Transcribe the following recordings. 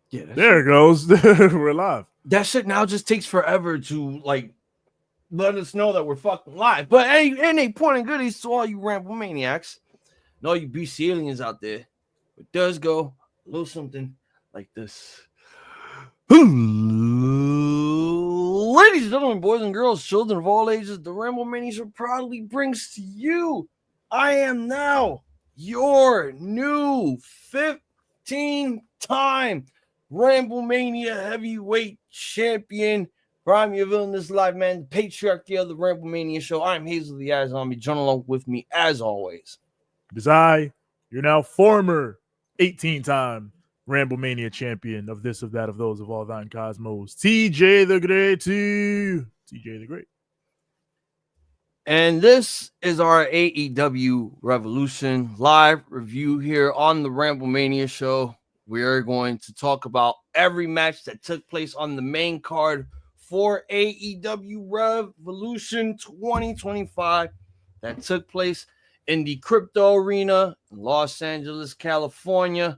Yeah, There it goes. We're live. that shit now just takes forever to like let us know that we're fucking live. But any point of goodies to all you Ramble maniacs and all you BC aliens out there. It does go a little something like this. Ladies and gentlemen, boys and girls, children of all ages, the Ramblemania show proudly brings to you. I am now your new 15-time Ramblemania heavyweight champion. I'm your villain, this live man, the patriarchy of the Ramblemania show. I'm Hazel, the iZombie. Join along with me as always. Desai, you're now former 18-time Ramblemania champion of this, of that, of those, of all thine cosmos. TJ the Great. TJ the Great. And this is our AEW Revolution live review here on the Ramblemania show. We are going to talk about every match that took place on the main card for AEW Revolution 2025 that took place in the Crypto Arena in Los Angeles, California.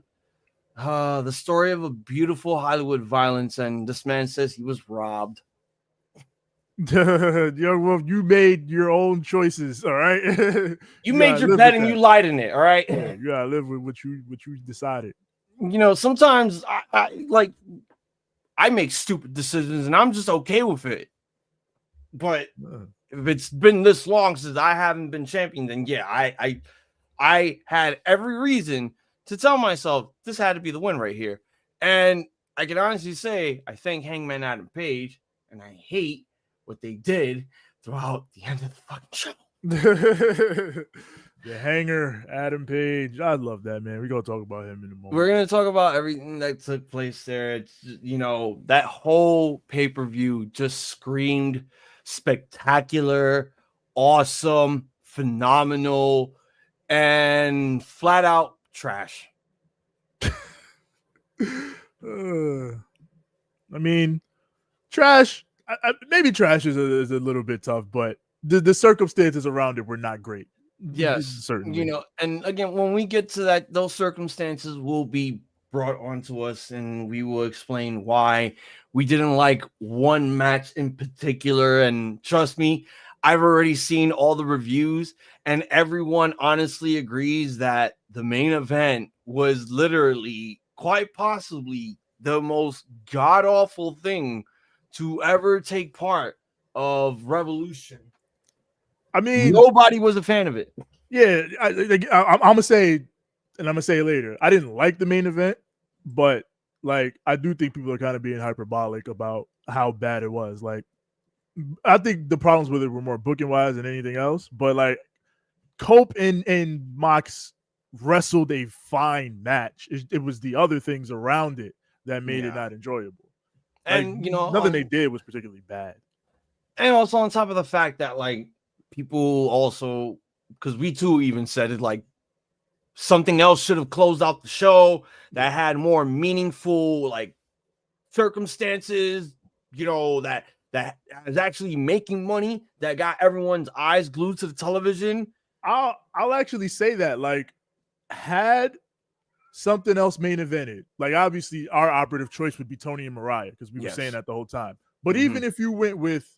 The story of a beautiful Hollywood violence, and this man says he was robbed. Well, you made your own choices, all right? You made your bed and you lied in it, all right? Yeah, you gotta live with what you decided. You know, sometimes I make stupid decisions and I'm just okay with it. But if it's been this long since I haven't been champion, then yeah, I had every reason to tell myself this had to be the win right here. And I can honestly say I thank Hangman Adam Page, and I hate what they did throughout the end of the fucking show. The hanger, Adam Page. I love that, man. We're going to talk about him in a moment. We're going to talk about everything that took place there. It's, you know, that whole pay-per-view just screamed spectacular, awesome, phenomenal, and flat out trash. I mean, trash. Maybe trash is a little bit tough, but the circumstances around it were not great. Yes, certainly. You know, and again, when we get to that, those circumstances will be brought onto us, and we will explain why we didn't like one match in particular. And trust me, I've already seen all the reviews, and everyone honestly agrees that the main event was literally, quite possibly, the most god-awful thing to ever take part of Revolution. I mean, nobody was a fan of it. Yeah, I'm gonna say, and I'm gonna say it later. I didn't like the main event, but like I do think people are kind of being hyperbolic about how bad it was. Like, I think the problems with it were more booking wise than anything else. But like, Cope and Mox wrestled a fine match. It was the other things around it that made it not enjoyable. And like, you know, nothing they did was particularly bad. And also on top of the fact that like people also, because we too even said it, like something else should have closed out the show that had more meaningful like circumstances, you know, that is actually making money, that got everyone's eyes glued to the television. I'll actually say that, like, had something else main evented, like obviously our operative choice would be Tony and Mariah, because we were saying that the whole time. But even if you went with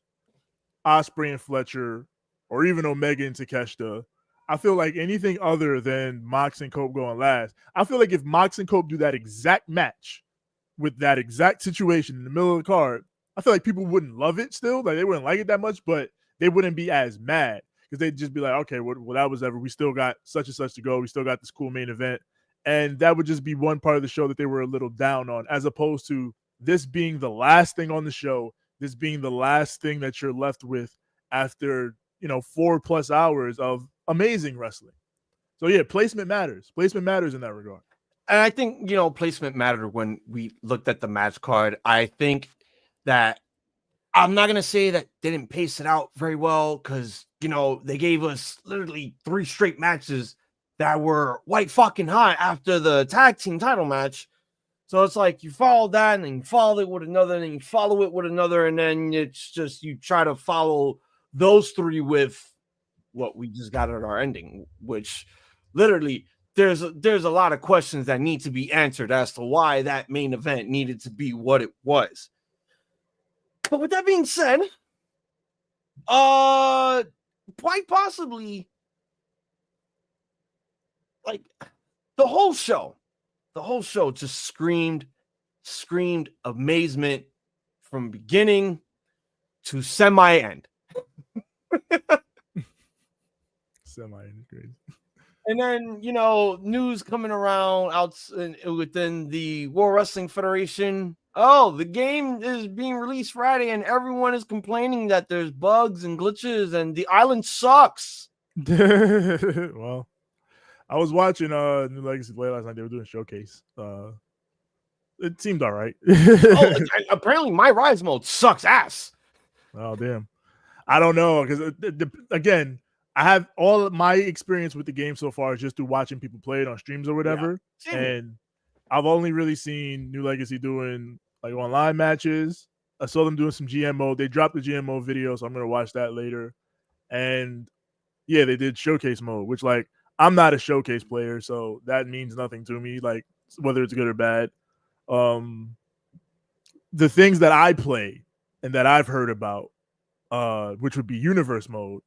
Osprey and Fletcher, or even Omega and Takeshita, I feel like anything other than Mox and Cope going last, I feel like if Mox and Cope do that exact match with that exact situation in the middle of the card, I feel like people wouldn't love it still. Like, they wouldn't like it that much, but they wouldn't be as mad, because they'd just be like, okay, well, that was ever. We still got such and such to go. We still got this cool main event. And that would just be one part of the show that they were a little down on, as opposed to this being the last thing on the show, this being the last thing that you're left with after, 4+ hours of amazing wrestling. So yeah, placement matters. Placement matters in that regard. And I think, placement mattered when we looked at the match card. I think that I'm not going to say that they didn't pace it out very well, because, they gave us literally 3 straight matches that were white fucking hot after the tag team title match. So it's like you follow that, and then you follow it with another, and then you follow it with another, and then it's just you try to follow those 3 with what we just got at our ending, which literally there's a lot of questions that need to be answered as to why that main event needed to be what it was. But with that being said, quite possibly, like the whole show just screamed amazement from beginning to semi-end. Semi-end is crazy. And then, news coming around out within the World Wrestling Federation. Oh, the game is being released Friday, and everyone is complaining that there's bugs and glitches, and the island sucks. Well, I was watching New Legacy Play last night. They were doing a showcase. It seemed all right. Apparently, my Rise mode sucks ass. Oh, damn. I don't know, because, again, I have all of my experience with the game so far is just through watching people play it on streams or whatever. Yeah. And I've only really seen New Legacy doing like online matches. I saw them doing some GMO. They dropped the GMO video, so I'm going to watch that later. And yeah, they did showcase mode, which like I'm not a showcase player, so that means nothing to me, like whether it's good or bad. The things that I play and that I've heard about, which would be universe mode,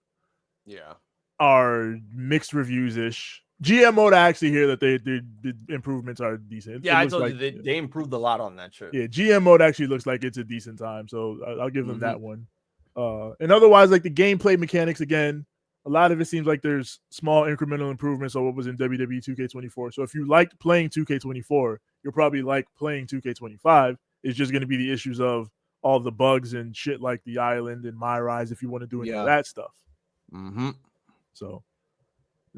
are mixed reviews-ish. GM mode, I actually hear that the improvements are decent. Yeah, I told you they improved a lot on that shit. Yeah, GM mode actually looks like it's a decent time, so I'll give them that one. And otherwise, like the gameplay mechanics, again, a lot of it seems like there's small incremental improvements on what was in WWE 2K24. So if you liked playing 2K24, you'll probably like playing 2K25. It's just going to be the issues of all the bugs and shit like the island and My Rise if you want to do any of that stuff. So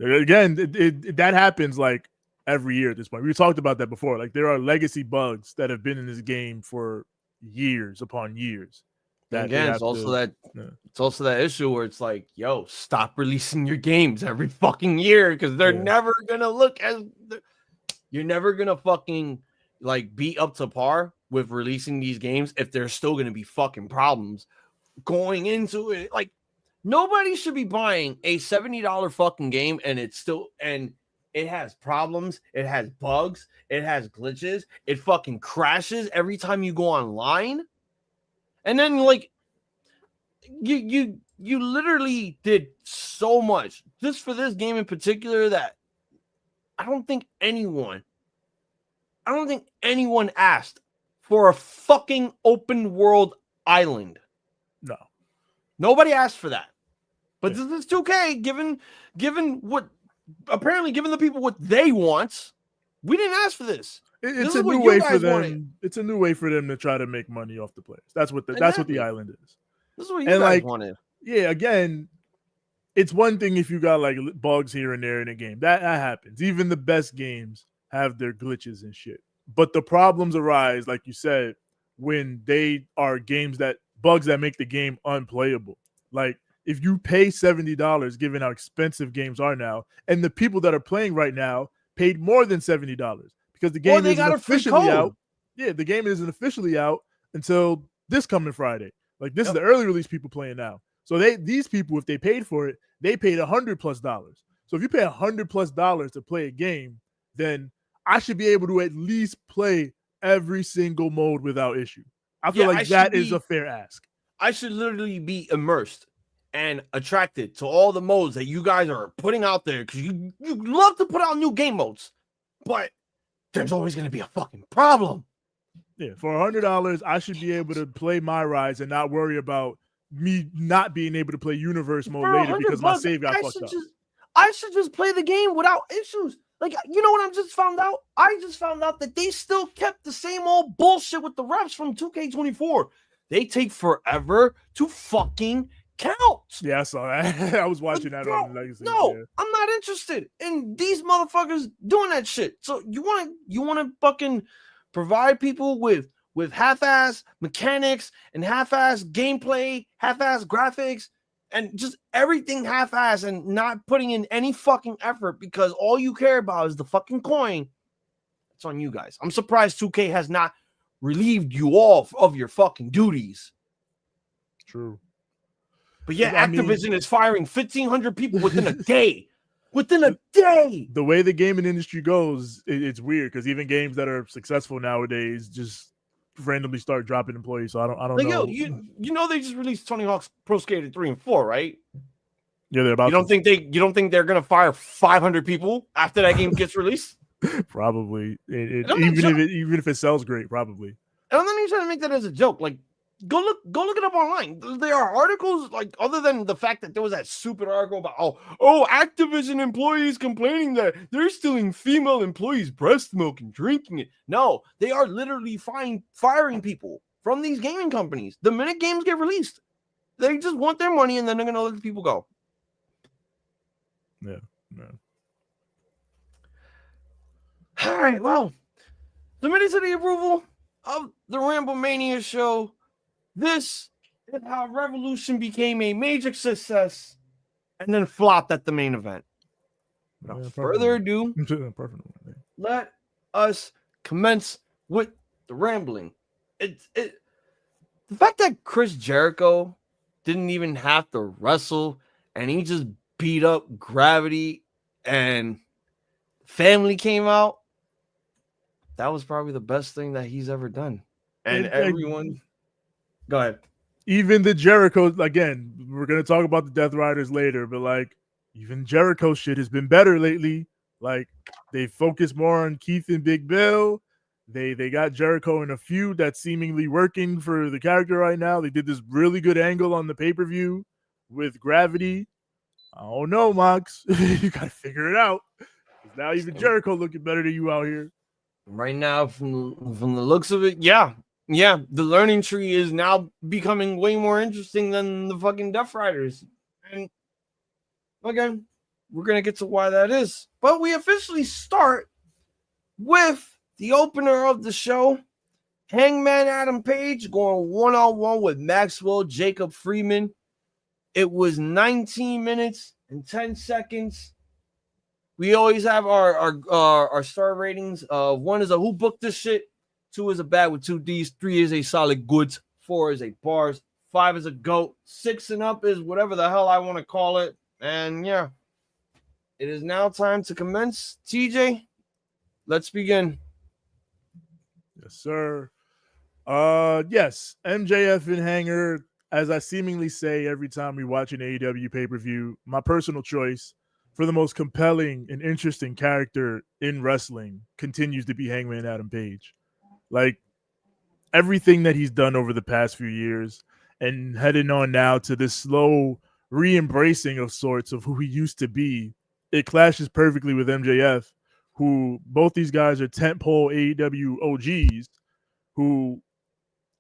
again, that happens like every year at this point. We talked about that before. Like there are legacy bugs that have been in this game for years upon years. Again, it's also that issue where it's like, yo, stop releasing your games every fucking year because they're never gonna look as you're never gonna fucking like be up to par with releasing these games if there's still gonna be fucking problems going into it. Like nobody should be buying a $70 fucking game and it has problems, it has bugs, it has glitches, it fucking crashes every time you go online. And then, like, you literally did so much just for this game in particular that I don't think anyone asked for a fucking open world island. No, nobody asked for that. But this is 2K given the people what they want. We didn't ask for this. It's a new way for them. Wanted. It's a new way for them to try to make money off the players. That's what the island is. This is what you guys wanted. Yeah, again, it's one thing if you got like bugs here and there in a game. That happens. Even the best games have their glitches and shit. But the problems arise, like you said, when they are bugs that make the game unplayable. Like if you pay $70, given how expensive games are now, and the people that are playing right now paid more than $70. Because the game isn't officially out. Yeah, the game isn't officially out until this coming Friday. Like this is the early release people playing now. So these people, if they paid for it, they paid $100+. So if you pay $100+ to play a game, then I should be able to at least play every single mode without issue. I feel like that is a fair ask. I should literally be immersed and attracted to all the modes that you guys are putting out there because you love to put out new game modes, but there's always going to be a fucking problem. Yeah, for $100, I should be able to play My Rise and not worry about me not being able to play Universe mode later because my save got fucked up. I should just play the game without issues. Like, you know what I just found out? I just found out that they still kept the same old bullshit with the refs from 2K24. They take forever to fucking count. Yeah, I saw that. I was watching that on Legacy. No, I'm not interested in these motherfuckers doing that shit. So you want to fucking provide people with half-ass mechanics and half-ass gameplay, half-ass graphics, and just everything half-ass and not putting in any fucking effort because all you care about is the fucking coin. It's on you guys. I'm surprised 2K has not relieved you all of your fucking duties. True. But yeah, Activision is firing 1,500 people within a day. within a day. The way the gaming industry goes, it's weird because even games that are successful nowadays just randomly start dropping employees. So I don't know. Yo, you know they just released Tony Hawk's Pro Skater 3 and 4, right? Yeah, they're about. You don't think they're gonna fire 500 people after that game gets released? Probably. Even if it sells great, probably. And I'm not even trying to make that as a joke. Like, go look it up online. There are articles, like, other than the fact that there was that stupid article about Activision employees complaining that they're stealing female employees' breast milk and drinking it. No, they are literally firing people from these gaming companies the minute games get released. They just want their money and then they're gonna let the people go. Yeah. All right, well, the minutes of the approval of the Ramblemania show. This is how Revolution became a major success and then flopped at the main event. Without further ado, let us commence with the rambling. The fact that Chris Jericho didn't even have to wrestle and he just beat up Gravity and Family came out, that was probably the best thing that he's ever done. And everyone, go ahead. Even the Jericho, again, we're going to talk about the Death Riders later, but like, even Jericho shit has been better lately. Like, they focus more on Keith and Big Bill. They got Jericho in a feud that's seemingly working for the character right now. They did this really good angle on the pay-per-view with Gravity. I don't know, Mox. You got to figure it out. Now even Jericho looking better than you out here. Right now, from the looks of it, yeah, the learning tree is now becoming way more interesting than the fucking Death Riders. And again, we're going to get to why that is. But we officially start with the opener of the show, Hangman Adam Page going one-on-one with Maxwell Jacob Freeman. It was 19 minutes and 10 seconds. We always have our star ratings. 1 is a who booked this shit. 2 is a bad with 2 Ds. 3 is a solid goods. 4 is a bars. 5 is a goat. 6 and up is whatever the hell I want to call it. And yeah, it is now time to commence. TJ, let's begin. Yes, sir. Yes, MJF and Hanger, as I seemingly say every time we watch an AEW pay-per-view, my personal choice for the most compelling and interesting character in wrestling continues to be Hangman Adam Page. Like, everything that he's done over the past few years and heading on now to this slow re-embracing of sorts of who he used to be, it clashes perfectly with MJF, who both these guys are tentpole AEW OGs, who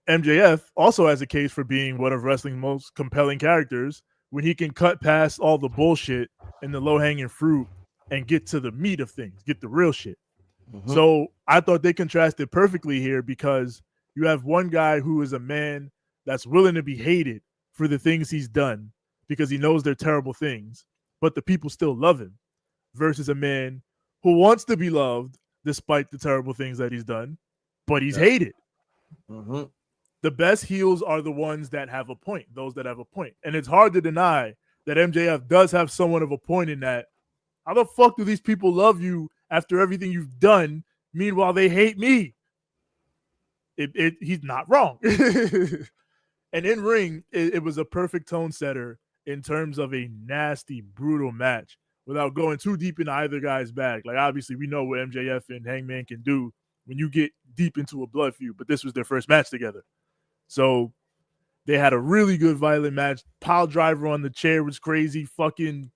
MJF also has a case for being one of wrestling's most compelling characters when he can cut past all the bullshit and the low-hanging fruit and get to the meat of things, get the real shit. Mm-hmm. So I thought they contrasted perfectly here because you have one guy who is a man that's willing to be hated for the things he's done because he knows they're terrible things, but the people still love him, versus a man who wants to be loved despite the terrible things that he's done, but he's hated. Mm-hmm. The best heels are the ones that have a point, those that have a point. And it's hard to deny that MJF does have somewhat of a point in that. How the fuck do these people love you after everything you've done? Meanwhile, they hate me. He's not wrong. And in ring, it was a perfect tone setter in terms of a nasty, brutal match without going too deep into either guy's bag. Like, obviously, we know what MJF and Hangman can do when you get deep into a blood feud, but this was their first match together. So they had a really good violent match. Pile driver on the chair was crazy. Fucking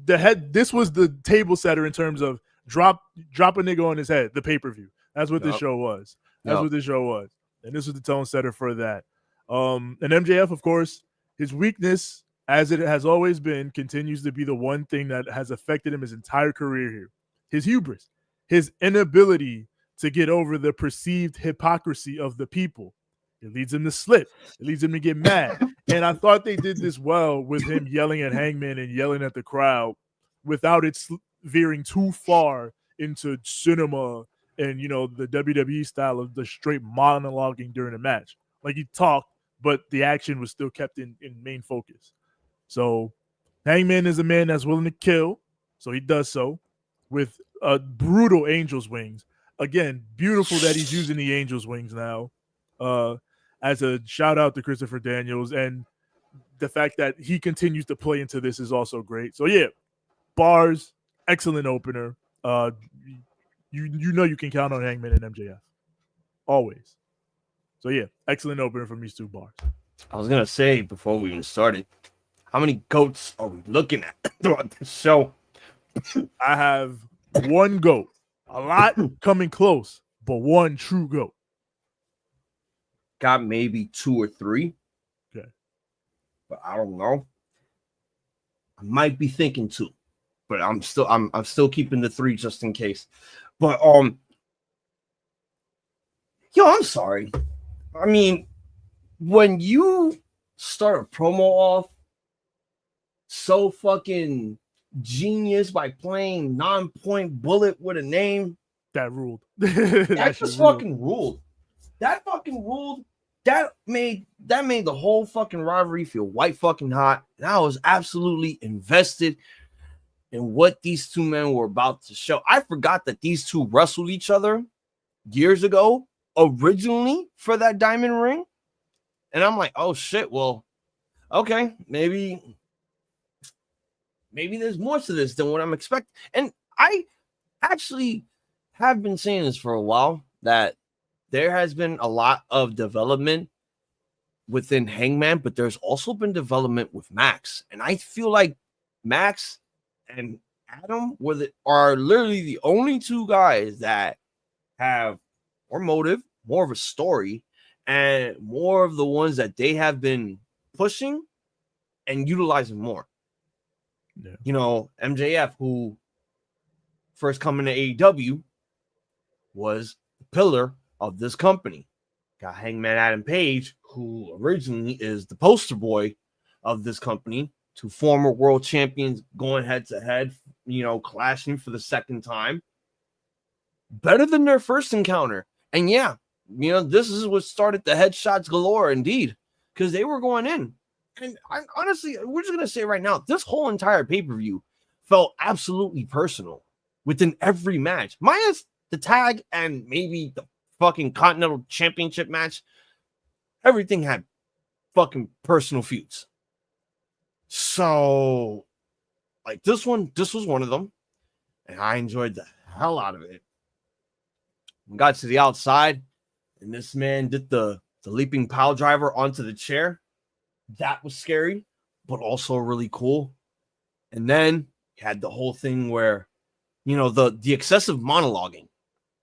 the head. This was the table setter in terms of drop a nigga on his head, the pay-per-view. That's what this show was. That's what this show was. And this was the tone setter for that. And MJF, of course, his weakness, as it has always been, continues to be the one thing that has affected him his entire career here. His hubris, his inability to get over the perceived hypocrisy of the people. It leads him to slip. It leads him to get mad. And I thought they did this well with him yelling at Hangman and yelling at the crowd without it veering too far into cinema and, you know, the WWE style of the straight monologuing during a match. Like, he talked, but the action was still kept in main focus. So Hangman is a man that's willing to kill. So he does so with brutal Angel's wings. Again, beautiful that he's using the Angel's wings now. As a shout out to Christopher Daniels, and the fact that he continues to play into this is also great. So yeah, bars, excellent opener. You know you can count on Hangman and MJF always. So yeah, excellent opener from these two bars. I was gonna say before we even started, how many goats are we looking at throughout the show? I have one goat. A lot coming close, but one true goat. Got maybe 2 or 3. Okay. But I don't know. I might be thinking 2. But I'm still keeping the 3 just in case. But I'm sorry. I mean, when you start a promo off so fucking genius by playing non-point bullet with a name, that ruled. that just fucking ruled. That fucking ruled. That made the whole fucking rivalry feel white fucking hot. And I was absolutely invested in what these two men were about to show. I forgot that these two wrestled each other years ago, originally for that diamond ring. And I'm like, oh shit, well, okay, maybe there's more to this than what I'm expecting. And I actually have been saying this for a while, that there has been a lot of development within Hangman, but there's also been development with Max. And I feel like Max and Adam are literally the only two guys that have more motive, more of a story, and more of the ones that they have been pushing and utilizing more. Yeah. You know, MJF, who first coming to AEW, was the pillar of this company. Got Hangman Adam Page, who originally is the poster boy of this company, two former world champions going head to head, clashing for the second time. Better than their first encounter. And yeah, this is what started the headshots galore, indeed, because they were going in. And honestly, we're just going to say right now, this whole entire pay-per-view felt absolutely personal within every match, minus the tag and maybe the fucking Continental Championship match. Everything had fucking personal feuds. So, like this was one of them, and I enjoyed the hell out of it. We got to the outside, and this man did the leaping pile driver onto the chair. That was scary, but also really cool. And then you had the whole thing where, the excessive monologuing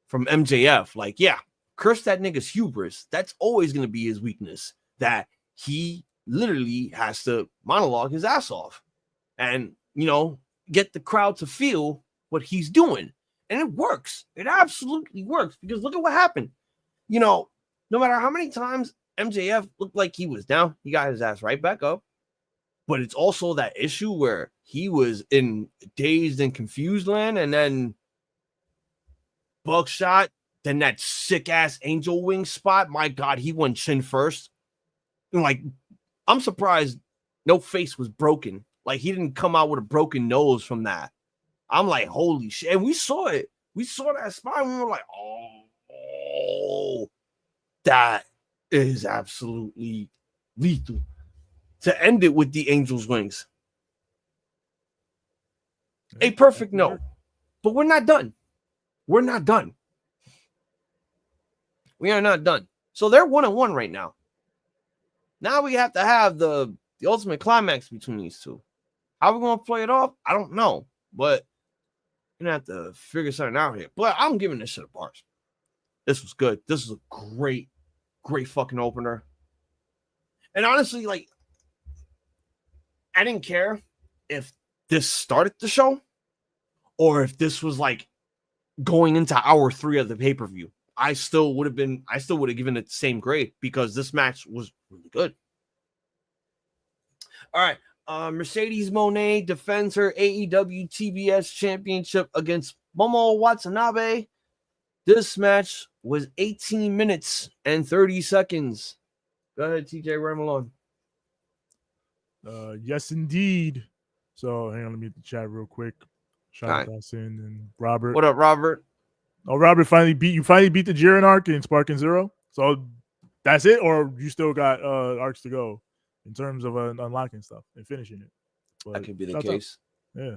from MJF. Like, yeah, curse that nigga's hubris. That's always going to be his weakness, that he literally has to monologue his ass off and, get the crowd to feel what he's doing. And it works. It absolutely works, because look at what happened. No matter how many times MJF looked like he was down, he got his ass right back up. But it's also that issue where he was in dazed and confused land, and then buckshot, then that sick ass angel wing spot. My God, he went chin first. And like, I'm surprised no face was broken. Like, he didn't come out with a broken nose from that. I'm like, holy shit. And we saw it. We saw that spot, and we were like, oh, that is absolutely lethal. To end it with the Angel's wings. A perfect no. But we're not done. We're not done. We are not done. So they're 1-1 right now. Now we have to have the ultimate climax between these two. How are we going to play it off? I don't know. But we're going to have to figure something out here. But I'm giving this shit a bars. This was good. This is a great, great fucking opener. And honestly, like, I didn't care if this started the show or if this was like going into hour 3 of the pay-per-view. I still would have given it the same grade, because this match was really good. All right. Mercedes Moné defends her AEW TBS championship against Momo Watanabe. This match was 18 minutes and 30 seconds. Go ahead, TJ, run along. Yes, indeed. So hang on, let me hit the chat real quick. Shaka Dawson and Robert. What up, Robert? Oh, Robert finally beat the Jiren arc in Sparking Zero. So that's it, or you still got arcs to go in terms of unlocking stuff and finishing it. But that could be the case. Yeah,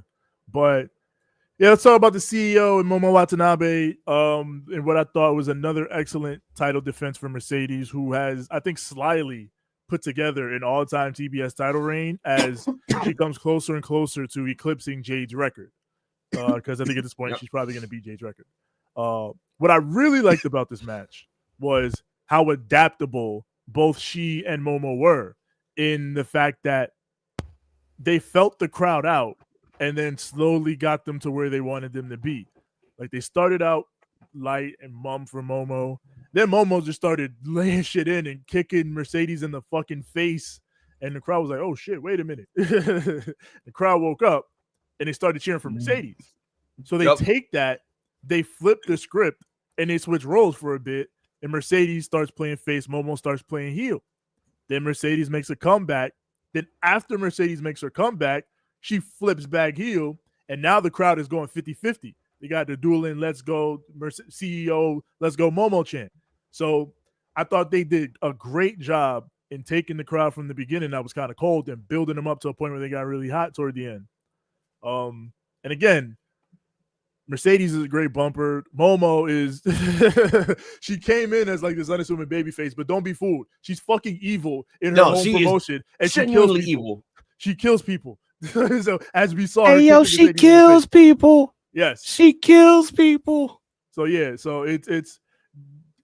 but yeah, let's talk about the CEO and Momo Watanabe. And what I thought was another excellent title defense for Mercedes, who has, I think, slyly put together an all-time TBS title reign as she comes closer and closer to eclipsing Jade's record. Because I think at this point she's probably going to beat Jade's record. What I really liked about this match was how adaptable both she and Momo were, in the fact that they felt the crowd out and then slowly got them to where they wanted them to be. Like, they started out light and mum for Momo. Then Momo just started laying shit in and kicking Mercedes in the fucking face. And the crowd was like, oh shit, wait a minute. The crowd woke up and they started cheering for Mercedes. So they take that, they flip the script, and they switch roles for a bit. And Mercedes starts playing face, Momo starts playing heel. Then Mercedes makes a comeback. Then after Mercedes makes her comeback, she flips back heel. And now the crowd is going 50-50. They got the dueling let's go CEO, let's go Momo chant. So I thought they did a great job in taking the crowd from the beginning that was kind of cold and building them up to a point where they got really hot toward the end. And again, Mercedes is a great bumper. Momo is she came in as like this unassuming babyface, but don't be fooled. She's fucking evil in her own promotion, and she kills people. Evil. She kills people. So as we saw, hey yo, she kills people. Yes, she kills people. So yeah, so it's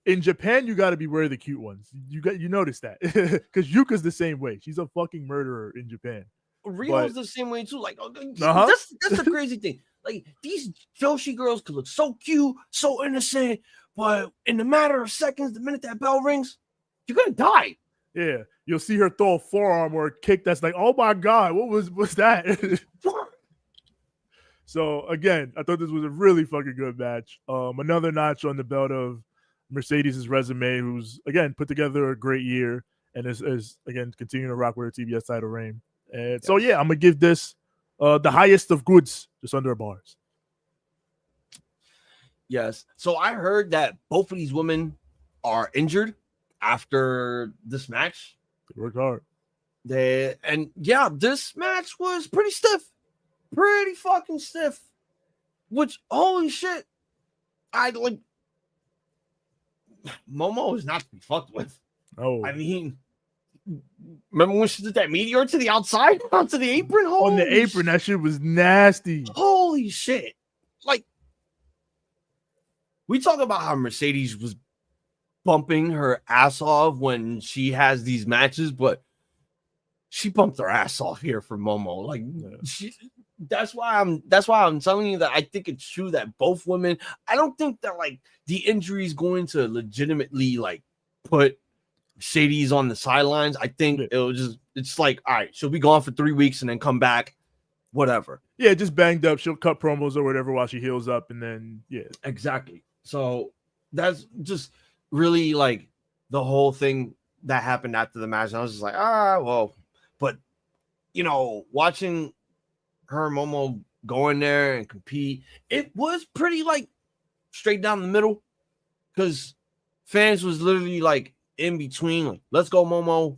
in Japan. You got to beware of the cute ones. You notice that because Yuka's the same way. She's a fucking murderer in Japan. Rio's the same way too. Like that's the crazy thing. Like, these Joshi girls could look so cute, so innocent, but in a matter of seconds, the minute that bell rings, you're gonna die. Yeah, you'll see her throw a forearm or a kick that's like, oh my god, what's that? So again, I thought this was a really fucking good match. Another notch on the belt of Mercedes' resume, who's again put together a great year and is again continuing to rock with her TBS title reign. And so yeah, I'm gonna give this the highest of goods, just under bars. Yes. So I heard that both of these women are injured after this match. They worked hard. This match was pretty stiff. Pretty fucking stiff. Which, holy shit. Momo is not to be fucked with. Oh. I mean, remember when she did that meteor to the outside onto the apron? On the apron, that shit was nasty. Holy shit. Like, we talk about how Mercedes was bumping her ass off when she has these matches, but she bumped her ass off here for Momo. Like, that's why I'm telling you that I think it's true that both women, I don't think that like the injury is going to legitimately like put Mercedes on the sidelines. I think it's like, all right, she'll be gone for 3 weeks and then come back, whatever. Yeah, just banged up. She'll cut promos or whatever while she heals up, and then exactly. So that's just really like the whole thing that happened after the match. And I was just like, well, but watching her and Momo go in there and compete, it was pretty like straight down the middle because fans was literally like in between, like, let's go Momo,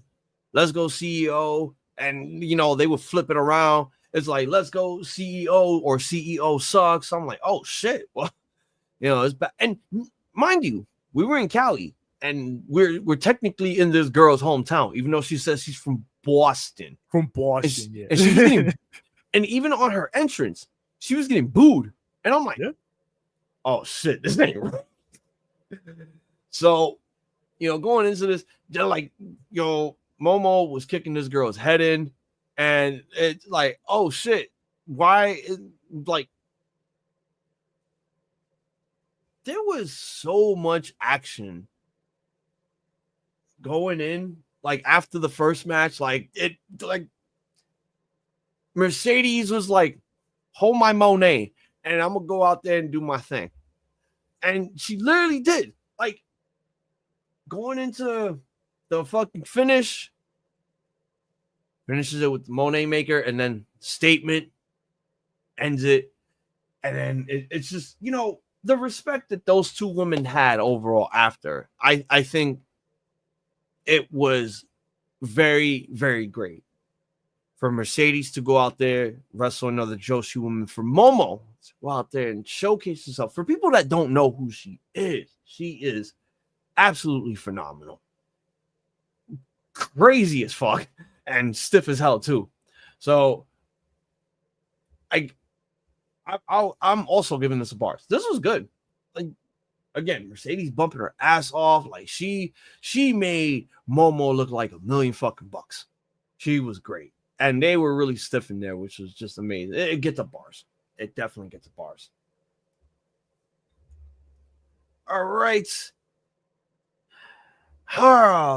let's go CEO, and they would flip it around. It's like, let's go CEO or CEO sucks. I'm like, oh shit, well, it's bad. And mind you, we were in Cali and we're technically in this girl's hometown, even though she says she's from Boston. From Boston, yeah. And she's getting, and even on her entrance, she was getting booed. And I'm like, oh shit, this ain't right. So, going into this, they're like, Momo was kicking this girl's head in, and it's like, oh shit, why? Like, there was so much action going in, like after the first match, like Mercedes was like, hold my Monet, and I'm gonna go out there and do my thing. And she literally did. Like, going into the fucking finishes it with the Monet maker, and then statement ends it. And then it's just, the respect that those two women had overall after, I think it was very, very great for Mercedes to go out there, wrestle another Joshi woman, for Momo to go out there and showcase herself. For people that don't know who she is absolutely phenomenal. Crazy as fuck and stiff as hell too. So I'm also giving this a bars. This was good. Like, again, Mercedes bumping her ass off. Like she made Momo look like $1 million fucking bucks. She was great. And they were really stiff in there, which was just amazing. It gets the bars. It definitely gets the bars. All right.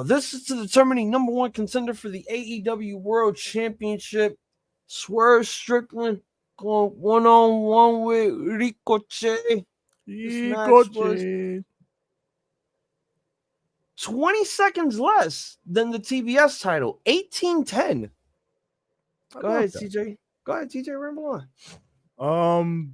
This is to determining number one contender for the AEW World Championship. Swerve Strickland going one-on-one with Ricochet. This match was 20 seconds less than the TBS title. 18-10. Go ahead, TJ. Go ahead, TJ. Ramble on.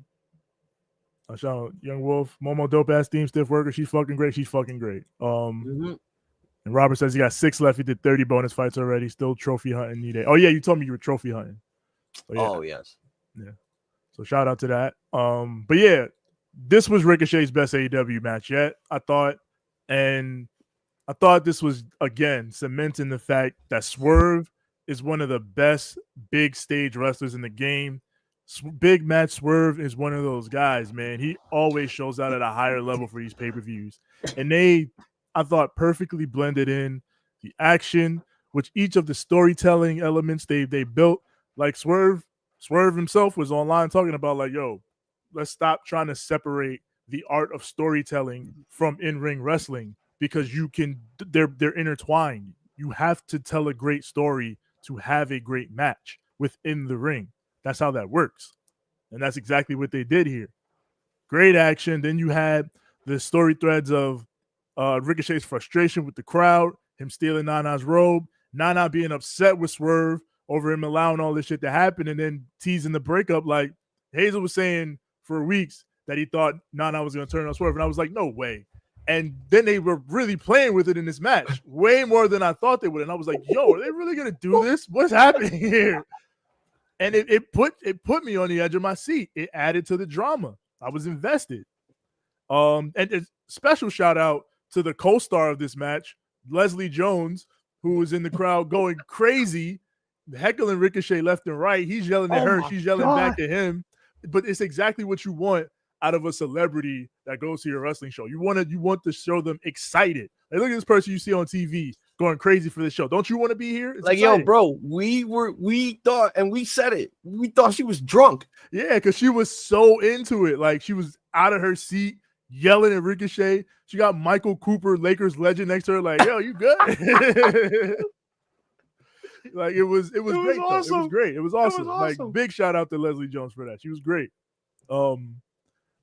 I shout out Young Wolf, Momo, dope ass team, stiff worker. She's fucking great. And Robert says he got 6 left. He did 30 bonus fights already. Still trophy hunting. Oh yeah, you told me you were trophy hunting. So, yeah. Oh yes. Yeah. So shout out to that. But yeah, this was Ricochet's best AEW match yet, I thought. And I thought this was, again, cementing the fact that Swerve is one of the best big stage wrestlers in the game. Big Match Swerve is one of those guys, man. He always shows out at a higher level for these pay-per-views. And they, I thought, perfectly blended in the action, which each of the storytelling elements they built. Like Swerve himself was online talking about, like, yo, let's stop trying to separate the art of storytelling from in-ring wrestling, because they're intertwined. You have to tell a great story to have a great match within the ring. That's how that works. And that's exactly what they did here. Great action. Then you had the story threads of Ricochet's frustration with the crowd, him stealing Nana's robe, Nana being upset with Swerve over him allowing all this shit to happen, and then teasing the breakup. Like Hazel was saying for weeks that he thought Nana was going to turn on Swerve, and I was like, no way. And then they were really playing with it in this match, way more than I thought they would. And I was like, yo, are they really going to do this? What's happening here? And it put me on the edge of my seat. It added to the drama. I was invested. And a special shout out to the co-star of this match, Leslie Jones, who was in the crowd going crazy, heckling Ricochet left and right. He's yelling at her. She's yelling back at him. But it's exactly what you want out of a celebrity that goes to your wrestling show. You want to show them excited. Like, look at this person you see on TV going crazy for this show. Don't you want to be here? It's like, exciting. Yo, bro, we thought, and we said it, we thought she was drunk. Yeah, because she was so into it. Like, she was out of her seat, yelling at Ricochet. She got Michael Cooper, Lakers legend, next to her, like, yo, you good? Like, it was great. Awesome. It was great. It was awesome. Like, big shout out to Leslie Jones for that. She was great.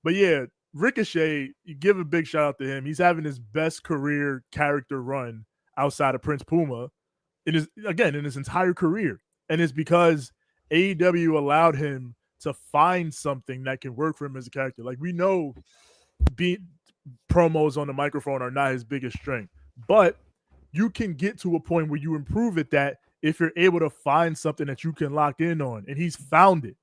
But yeah, Ricochet, you give a big shout out to him. He's having his best career character run outside of Prince Puma in his entire career. And it's because AEW allowed him to find something that can work for him as a character. Like, we know promos on the microphone are not his biggest strength, but you can get to a point where you improve at that if you're able to find something that you can lock in on. And he's found it.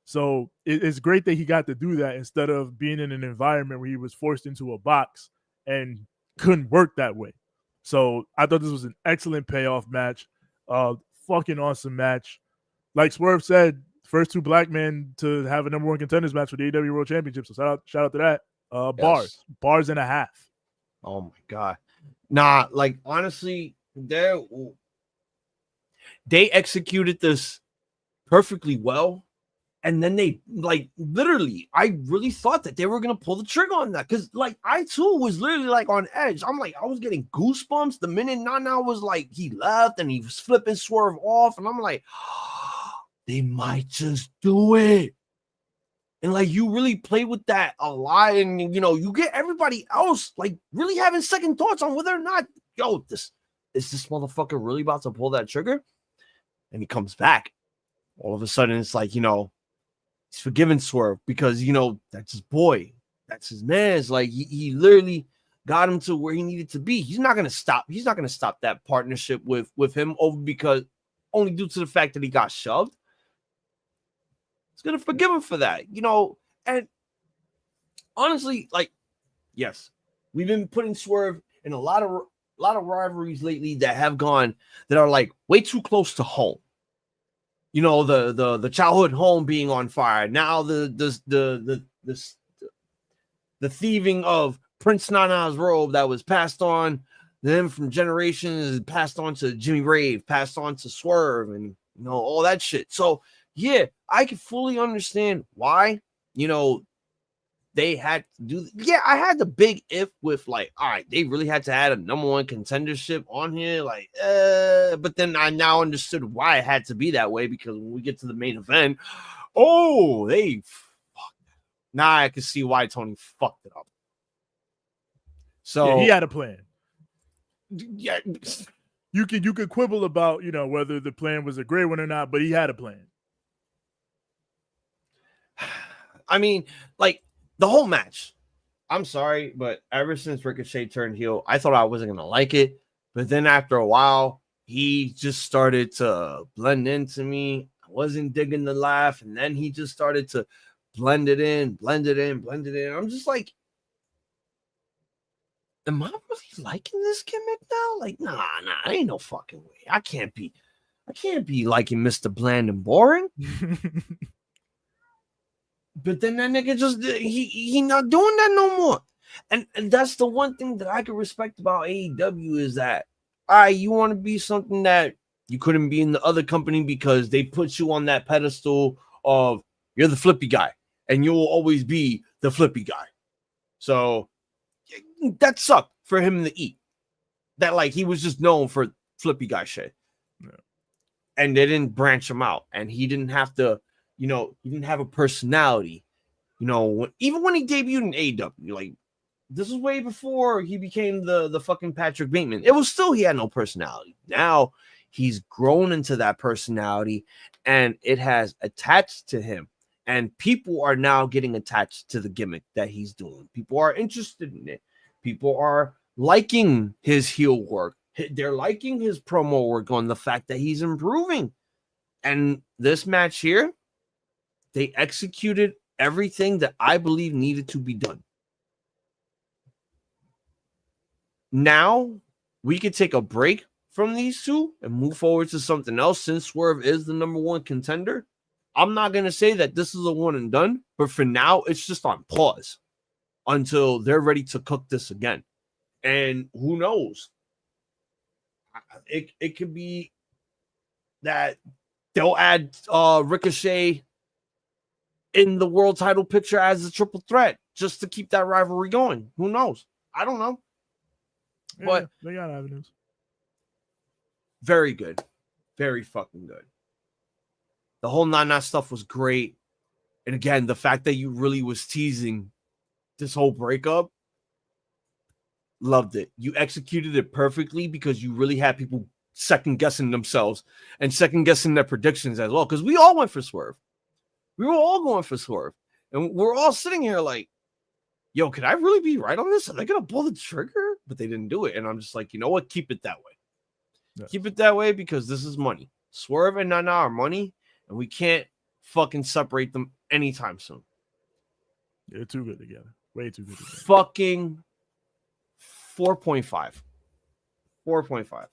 So it's great that he got to do that instead of being in an environment where he was forced into a box and couldn't work that way. So I thought this was an excellent payoff match. Fucking awesome match. Like Swerve said, first 2 black men to have a number 1 contenders match for the AEW World Championship. So shout out to that. Yes. Bars and a half. Oh my God. Nah, like, honestly, they executed this perfectly well. And then they, like, literally, I really thought that they were going to pull the trigger on that. Because, like, I, too, was literally, like, on edge. I'm like, I was getting goosebumps the minute Nana was, like, he left and he was flipping Swerve off. And I'm like, oh, they might just do it. And, like, you really play with that a lot. And, you know, you get everybody else, like, really having second thoughts on whether or not, yo, is this motherfucker really about to pull that trigger? And he comes back. All of a sudden, it's like, you know, He's forgiven Swerve because, that's his boy. That's his man. It's like he literally got him to where he needed to be. He's not going to stop. He's not going to stop that partnership with him over because only due to the fact that he got shoved. He's going to forgive him for that, and honestly, like, yes, we've been putting Swerve in a lot of rivalries lately that are like way too close to home. The childhood home being on fire. Now the thieving of Prince Nana's robe that was passed on then from generations, passed on to Jimmy Rave, passed on to Swerve, and all that shit. So yeah, I can fully understand why they had to do. Yeah, I had the big if with like, all right, they really had to add a number one contendership on here, like, but then I now understood why it had to be that way because when we get to the main event, they fucked. Now I can see why Tony fucked it up. So yeah, he had a plan. Yeah, you could quibble about whether the plan was a great one or not, but he had a plan. I mean, like the whole match. I'm sorry, but ever since Ricochet turned heel, I thought I wasn't gonna like it. But then after a while, he just started to blend into me. I wasn't digging the laugh, and then he just started to blend it in. I'm just like, am I really liking this gimmick now? Like, nah, ain't no fucking way. I can't be liking Mr. Bland and boring. But then that nigga just he not doing that no more. And that's the one thing that I can respect about AEW is that, all right, you want to be something that you couldn't be in the other company because they put you on that pedestal of you're the flippy guy and you'll always be the flippy guy. So that sucked for him to eat. That like he was just known for flippy guy shit. Yeah. And they didn't branch him out and he didn't have to, he didn't have a personality, even when he debuted in AEW, like this was way before he became the fucking Patrick Bateman. It was still, he had no personality. Now he's grown into that personality and it has attached to him and people are now getting attached to the gimmick that he's doing. People are interested in it. People are liking his heel work. They're liking his promo work on the fact that he's improving. And this match here, they executed everything that I believe needed to be done. Now we could take a break from these two and move forward to something else since Swerve is the number one contender. I'm not going to say that this is a one and done, but for now, it's just on pause until they're ready to cook this again. And who knows? It could be that they'll add Ricochet in the world title picture as a triple threat just to keep that rivalry going. Who knows? I don't know. Yeah, but they got avenues. Very good. Very fucking good. The whole Nana stuff was great. And again, the fact that you really was teasing this whole breakup, loved it. You executed it perfectly because you really had people second guessing themselves and second guessing their predictions as well. Because we all went for Swerve. We were all going for Swerve. And we're all sitting here like, yo, could I really be right on this? Are they going to pull the trigger? But they didn't do it. And I'm just like, you know what? Keep it that way. Yes. Keep it that way because this is money. Swerve and Nana are money, and we can't fucking separate them anytime soon. They're too good together. Way too good together. Fucking 4.5. 4.5.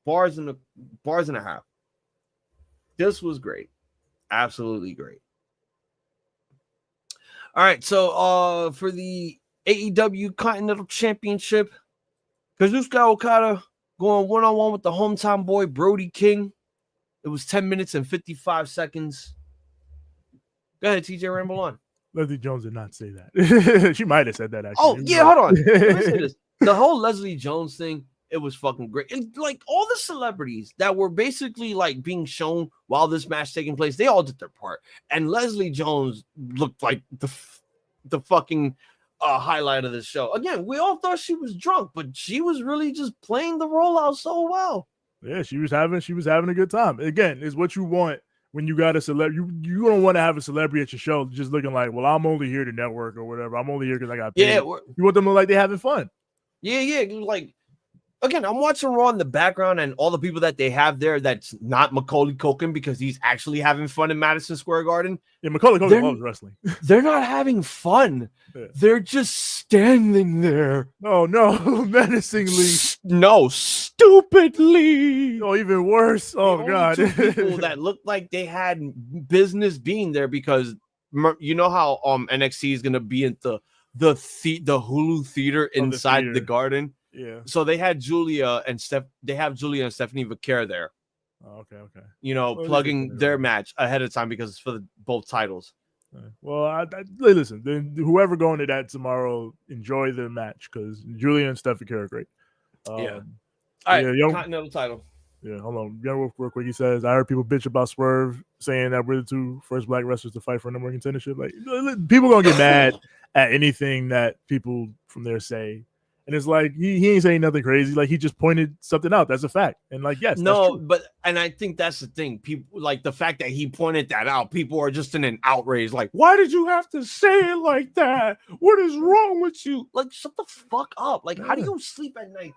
Bars and a half. This was great. Absolutely great. All right, so for the AEW Continental Championship, Kazuchika Okada going one-on-one with the hometown boy Brody King. It was 10 minutes and 55 seconds. Go ahead, TJ, ramble on. Leslie Jones did not say that. She might have said that, actually. Oh, yeah, hold on. Let me say this. The whole Leslie Jones thing, it was fucking great. And like all the celebrities that were basically like being shown while this match taking place, they all did their part. And Leslie Jones looked like the fucking highlight of the show. Again, we all thought she was drunk, but she was really just playing the role out so well. Yeah, she was having a good time. Again, is what you want when you got a celebrity, you don't want to have a celebrity at your show just looking like, well, I'm only here to network or whatever. I'm only here because I got paid. Yeah, you want them to look like they're having fun. Yeah. Like, again, I'm watching Raw in the background and all the people that they have there that's not Macaulay Culkin because he's actually having fun in Madison Square Garden. Yeah, Macaulay Culkin loves wrestling. They're not having fun. Yeah. They're just standing there. Oh, no. Menacingly. No, stupidly. Oh, even worse. Oh, God. Two people that looked like they had business being there because you know how NXT is going to be in the Hulu theater inside the Garden. Yeah. So they had Julia and Stephanie Vaquer there. Oh, okay. You know, plugging their match ahead of time because it's for both titles. Well, listen, whoever going to that tomorrow, enjoy the match because Julia and Stephanie Vaquer are great. Yeah. All right, Continental title. Yeah, hold on. Real quick, he says, I heard people bitch about Swerve saying that we're the two first black wrestlers to fight for a number one contendership. Like, people going to get mad at anything that people from there say. And it's like, he ain't saying nothing crazy. Like, he just pointed something out. That's a fact. And like, yes, no, that's true. But I think that's the thing. People, like, the fact that he pointed that out, people are just in an outrage. Like, why did you have to say it like that? What is wrong with you? Like, shut the fuck up. Like, how do you sleep at night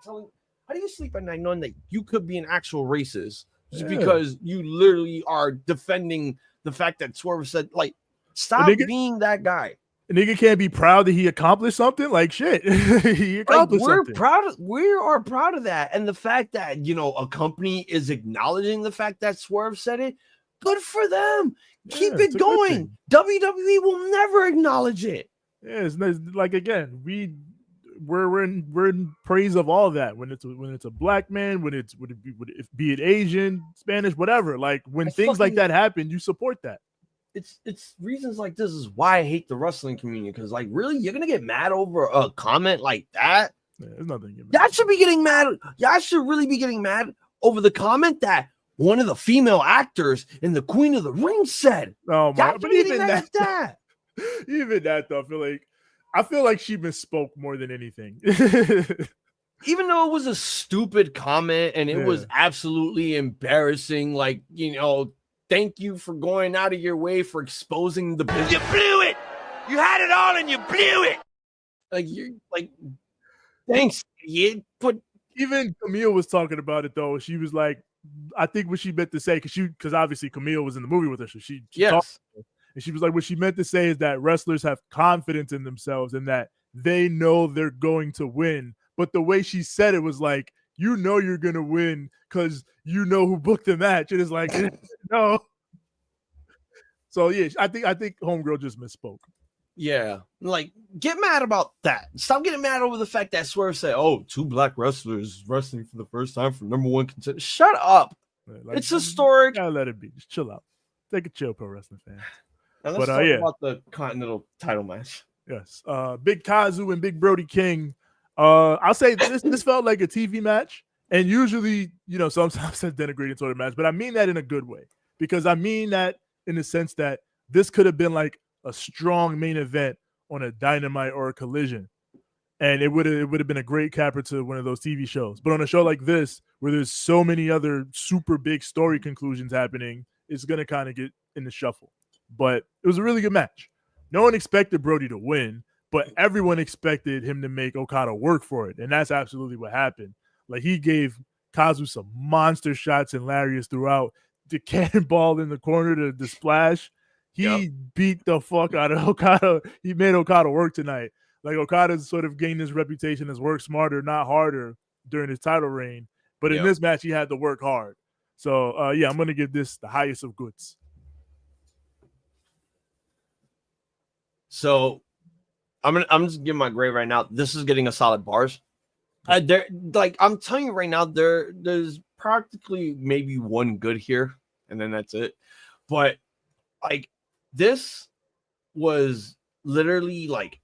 knowing that you could be an actual racist just because you literally are defending the fact that Swerve said, like, stop being that guy. A nigga can't be proud that he accomplished something. Like, shit, he accomplished something. We are proud of that, and the fact that, you know, a company is acknowledging the fact that Swerve said it. Good for them. Keep it going. WWE will never acknowledge it. Yeah, it's like, again, we're in praise of all of that. When it's a black man, would it be it Asian, Spanish, whatever. Like, when things like that happen, you support that. It's reasons like this is why I hate the wrestling community, because, like, really, you're gonna get mad over a comment like that? Yeah, there's nothing. Y'all should be getting mad. Y'all should really be getting mad over the comment that one of the female actors in the Queen of the Ring said. Oh my! But even that, even that though, I feel like she misspoke more than anything. Even though it was a stupid comment and it was absolutely embarrassing, like, you know. Thank you for going out of your way for exposing the business. You blew it. You had it all and you blew it. Like, you're like, thanks. Even Camille was talking about it though. She was like, I think what she meant to say, because obviously Camille was in the movie with her, so she talked, and she was like, what she meant to say is that wrestlers have confidence in themselves and that they know they're going to win. But the way she said it was like, you know you're gonna win because you know who booked the match. It is like, no. So yeah, I think homegirl just misspoke. Yeah, like, get mad about that. Stop getting mad over the fact that Swerve said, "Oh, two black wrestlers wrestling for the first time for number one contender." Shut up. Like, it's historic. Gotta let it be. Just chill out. Take a chill, pro wrestling fan. Now let's talk about the Continental title match. Yes, Big Kazu and Big Brody King. I'll say this felt like a TV match, and usually, you know, sometimes that's denigrating toward a match, but I mean that in a good way, because I mean that in the sense that this could have been like a strong main event on a Dynamite or a Collision, and it would have been a great capper to one of those TV shows. But on a show like this, where there's so many other super big story conclusions happening, it's gonna kind of get in the shuffle. But it was a really good match. No one expected Brody to win, but everyone expected him to make Okada work for it. And that's absolutely what happened. Like, he gave Kazu some monster shots and lariats throughout. The cannonball in the corner, the splash. He beat the fuck out of Okada. He made Okada work tonight. Like, Okada's sort of gained his reputation as work smarter, not harder during his title reign. But in this match, he had to work hard. So, I'm going to give this the highest of goods. So, I'm just giving my grade right now. This is getting a solid bars. I'm telling you right now, there's practically maybe one good here, and then that's it. But, like, this was literally like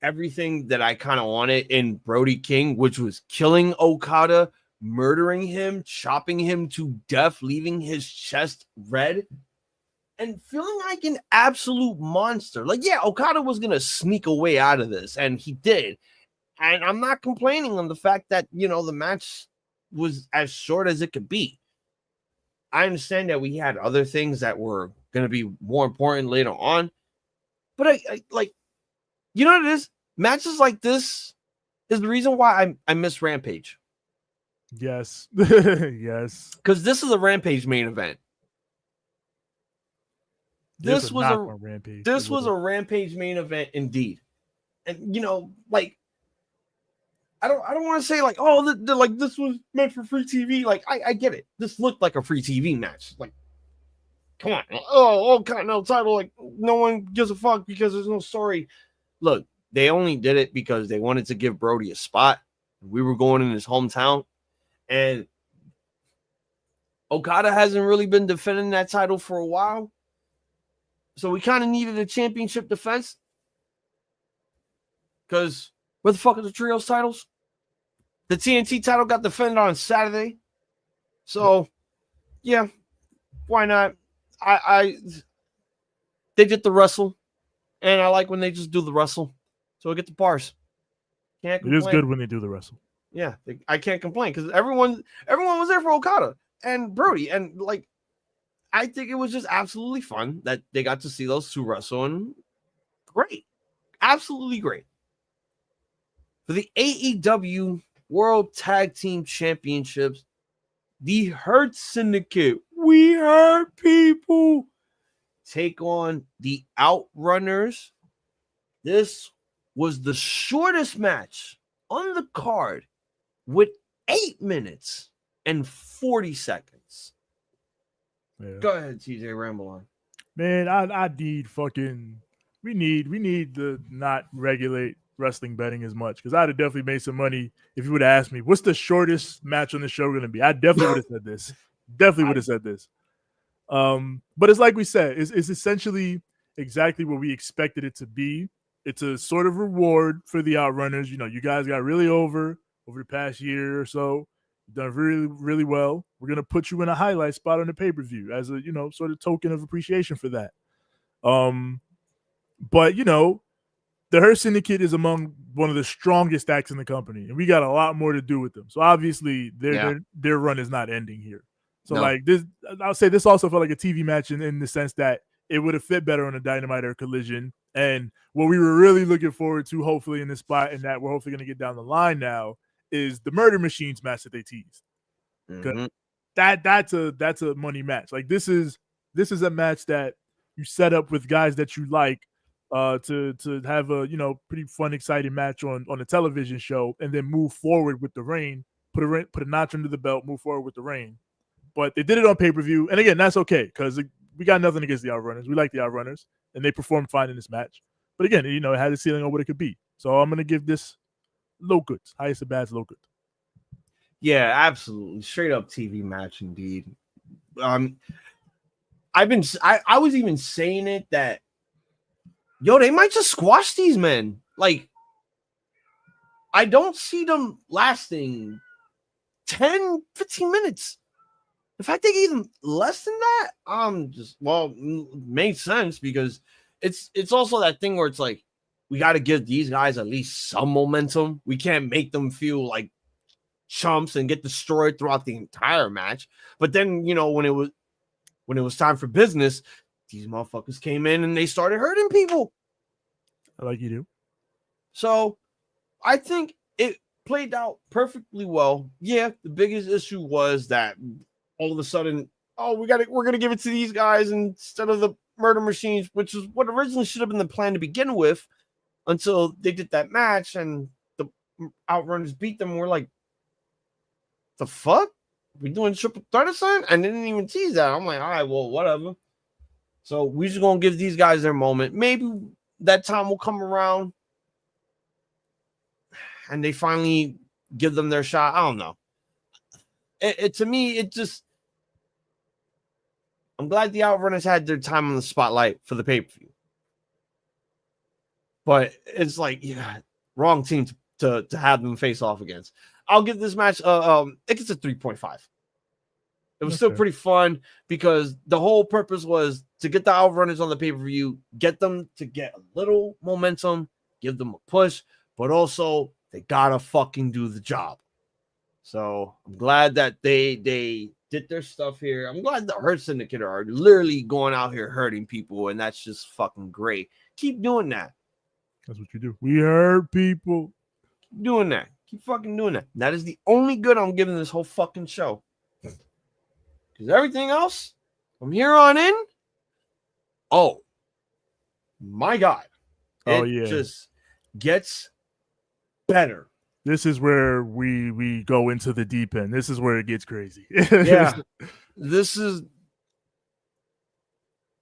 everything that I kind of wanted in Brody King, which was killing Okada, murdering him, chopping him to death, leaving his chest red, and feeling like an absolute monster. Like, yeah, Okada was going to sneak away out of this, and he did. And I'm not complaining on the fact that, you know, the match was as short as it could be. I understand that we had other things that were going to be more important later on, but I like, you know what it is? Matches like this is the reason why I miss Rampage. Yes. Yes. Because this is a Rampage main event. This was a Rampage. This was a Rampage main event indeed. And like, I don't want to say like, oh, like this was meant for free TV. Like, I get it. This looked like a free TV match. Like, come on. Oh, Continental title. Like, no one gives a fuck because there's no story. Look, they only did it because they wanted to give Brody a spot. We were going in his hometown, and Okada hasn't really been defending that title for a while. So we kind of needed a championship defense. Because where the fuck are the trios titles? The TNT title got defended on Saturday. So, yeah, why not? They did the wrestle, and I like when they just do the wrestle. So we get the bars. Can't complain. It is good when they do the wrestle. Yeah, I can't complain because everyone was there for Okada and Brody, and like, I think it was just absolutely fun that they got to see those two wrestle, and great, absolutely great. For the AEW World Tag Team Championships, the Hurt Syndicate, we hurt people, take on the Outrunners. This was the shortest match on the card with 8 minutes and 40 seconds. Yeah. Go ahead, TJ, ramble on. Man, I need fucking, we need to not regulate wrestling betting as much, because I'd have definitely made some money if you would have asked me what's the shortest match on the show going to be. I definitely would have said this. Definitely would have said this. But it's like we said, it's essentially exactly what we expected it to be. It's a sort of reward for the Outrunners. You know, you guys got really over the past year or so. You've done really, really well. We're going to put you in a highlight spot on the pay-per-view as a, sort of token of appreciation for that. But, the Hurt Syndicate is among one of the strongest acts in the company, and we got a lot more to do with them. So obviously their run is not ending here. So like this, I'll say this also felt like a TV match in the sense that it would have fit better on a Dynamite or Collision. And what we were really looking forward to, hopefully in this spot, and that we're hopefully going to get down the line now, is the Murder Machines match that they teased. Mm-hmm. That's a money match. Like this is a match that you set up with guys that you like. To have a pretty fun, exciting match on a television show, and then move forward with the reign, put a notch under the belt, move forward with the reign. But they did it on pay-per-view, and again, that's okay because we got nothing against the Outrunners. We like the Outrunners, and they performed fine in this match. But again, it had a ceiling on what it could be. So I'm gonna give this low goods, highest of bads, low good. Yeah, absolutely, straight up TV match indeed. I was even saying it that. Yo, they might just squash these men. Like, I don't see them lasting 10, 15 minutes. The fact they gave them less than that, makes sense because it's also that thing where it's like, we got to give these guys at least some momentum. We can't make them feel like chumps and get destroyed throughout the entire match. But then, when it was time for business, these motherfuckers came in and they started hurting people. Like you do. So I think it played out perfectly well. Yeah, the biggest issue was that all of a sudden, we're gonna give it to these guys instead of the Murder Machines, which is what originally should have been the plan to begin with, until they did that match and the Outrunners beat them. And we're like, the fuck? We doing triple threat or something? And they didn't even tease that. I'm like, all right, well, whatever. So we're just gonna give these guys their moment. Maybe that time will come around and they finally give them their shot. I don't know. To me, I'm glad the Outrunners had their time on the spotlight for the pay-per-view. But it's like, wrong team to have them face off against. I'll give this match it gets a 3.5. It was still pretty fun because the whole purpose was to get the Outrunners on the pay-per-view, get them to get a little momentum, give them a push, but also they gotta fucking do the job. So I'm glad that they did their stuff here. I'm glad the Hurt Syndicate are literally going out here hurting people, and that's just fucking great. Keep doing that. That's what you do. We hurt people. Keep doing that. Keep fucking doing that. That is the only good I'm giving this whole fucking show. Because everything else, from here on in, oh my God. It just gets better. This is where we go into the deep end. This is where it gets crazy. Yeah. This is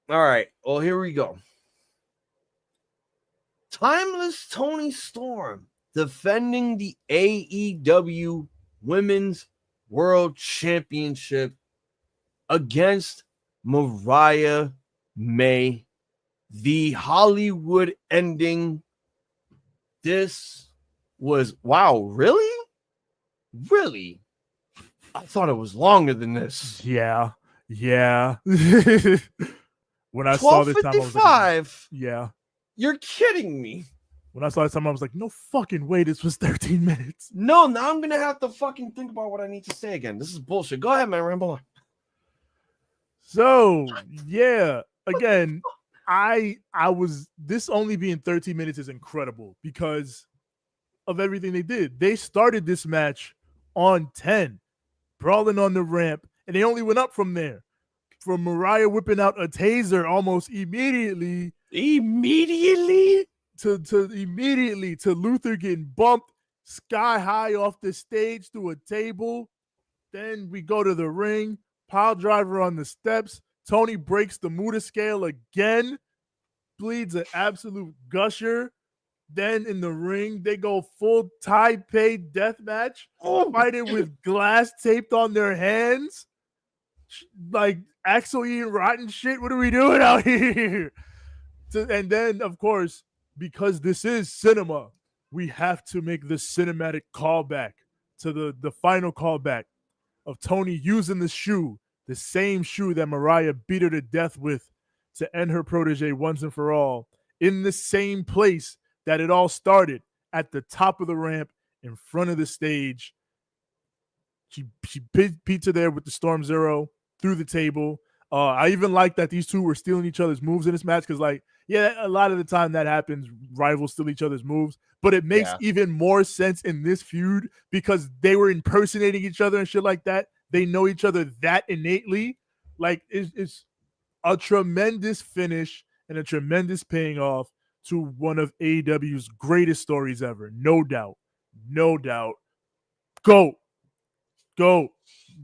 all right. Well, here we go. Timeless Toni Storm defending the AEW Women's World Championship against Mariah May. The Hollywood ending. This was, wow, really? Really? I thought it was longer than this. Yeah. When I saw this time, I was like, yeah. You're kidding me. When I saw this time, I was like, no fucking way, this was 13 minutes. No, now I'm going to have to fucking think about what I need to say again. This is bullshit. Go ahead, man. Ramble on. So, yeah. Again, I was, this only being 13 minutes is incredible because of everything they did. They started this match on 10, brawling on the ramp, and they only went up from there. From Mariah whipping out a taser almost immediately to Luther getting bumped sky high off the stage through a table. Then we go to the ring, pile driver on the steps. Tony breaks the Muda scale again, bleeds an absolute gusher. Then in the ring, they go full Taipei death match, fighting with glass taped on their hands. Like Axel eating rotten shit. What are we doing out here? And then, of course, because this is cinema, we have to make the cinematic callback to the final callback of Tony using the shoe, the same shoe that Mariah beat her to death with to end her protege once and for all, in the same place that it all started, at the top of the ramp in front of the stage. She beats her there with the Storm Zero through the table. I even like that these two were stealing each other's moves in this match because, like, yeah, a lot of the time that happens, rivals steal each other's moves, but it makes even more sense in this feud because they were impersonating each other and shit like that. They know each other that innately. Like, it's a tremendous finish and a tremendous paying off to one of AEW's greatest stories ever. No doubt. Go.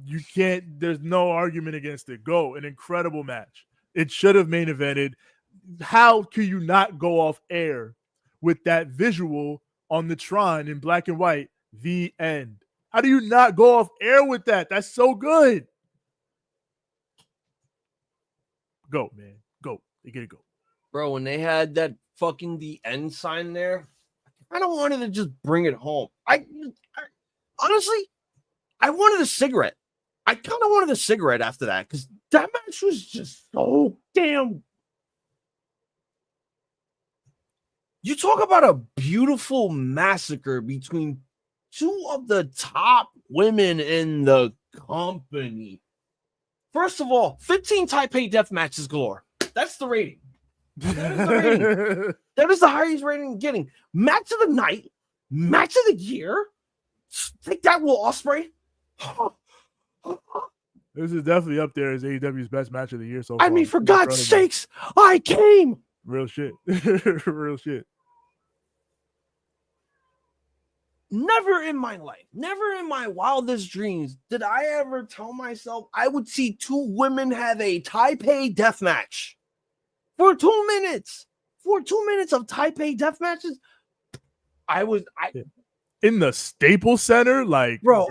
You can't, there's no argument against it. Go. An incredible match. It should have main evented. How can you not go off air with that visual on the Tron in black and white? The end. How do you not go off air with that? That's so good. Go, man. Go. They get to go. Bro, when they had that fucking the end sign there, I don't wanted to just bring it home. I honestly, I wanted a cigarette. I kind of wanted a cigarette after that because that match was just so damn. You talk about a beautiful massacre between two of the top women in the company. First of all, 15 Taipei death matches galore. That's the rating. That is the rating. That is the highest rating getting. Match of the night, match of the year. Take that, Will Ospreay. This is definitely up there as AEW's best match of the year so far. I mean, for God's sakes, I came. Real shit. Real shit. Never in my life, never in my wildest dreams did I ever tell myself I would see two women have a Taipei death match for 2 minutes. For 2 minutes of Taipei death matches, in the Staples Center, like, bro.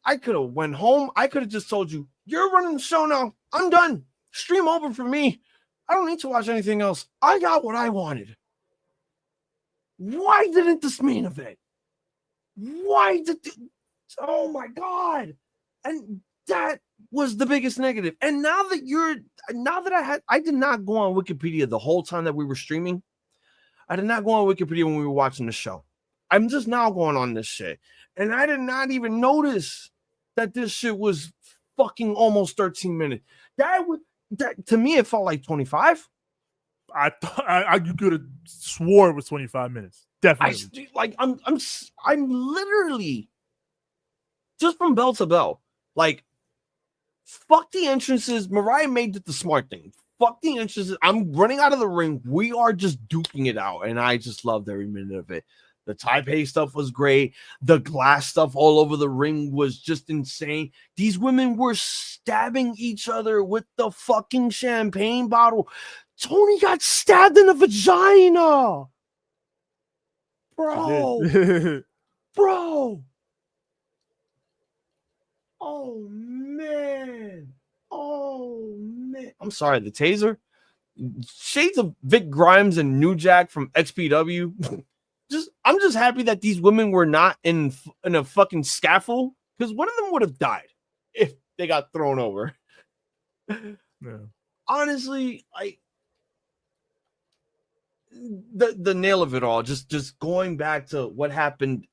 I could have went home. I could have just told you, you're running the show now. I'm done. Stream over for me. I don't need to watch anything else. I got what I wanted. Why didn't this main event? Oh my God. And that was the biggest negative. And now that I did not go on Wikipedia the whole time that we were streaming. I did not go on Wikipedia when we were watching the show. I'm just now going on this shit. And I did not even notice that this shit was fucking almost 13 minutes. That to me, it felt like 25. I thought you could have swore it was 25 minutes. Definitely. I'm literally just from bell to bell. Like, fuck the entrances. Mariah made it the smart thing. Fuck the entrances. I'm running out of the ring. We are just duking it out, and I just loved every minute of it. The Taipei stuff was great. The glass stuff all over the ring was just insane. These women were stabbing each other with the fucking champagne bottle. Tony got stabbed in the vagina. Bro. Bro. Oh, man. I'm sorry, the taser. Shades of Vic Grimes and New Jack from XPW. I'm just happy that these women were not in a fucking scaffold, because one of them would have died if they got thrown over. Yeah. Honestly, the nail of it all, just going back to what happened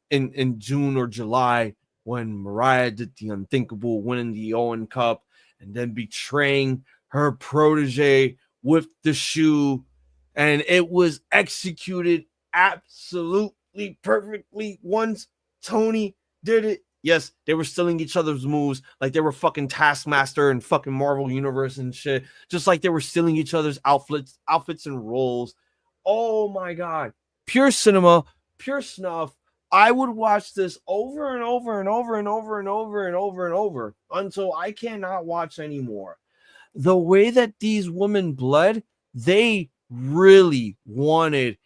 in June or July when Mariah did the unthinkable, winning the Owen Cup and then betraying her protege with the shoe, and it was executed absolutely perfectly once Tony did it. Yes, they were stealing each other's moves like they were fucking Taskmaster and fucking Marvel Universe and shit, just like they were stealing each other's outfits and roles. Oh my God. Pure cinema, pure snuff. I would watch this over and over and over and over and over and over and over until I cannot watch anymore. The way that these women bled, they really wanted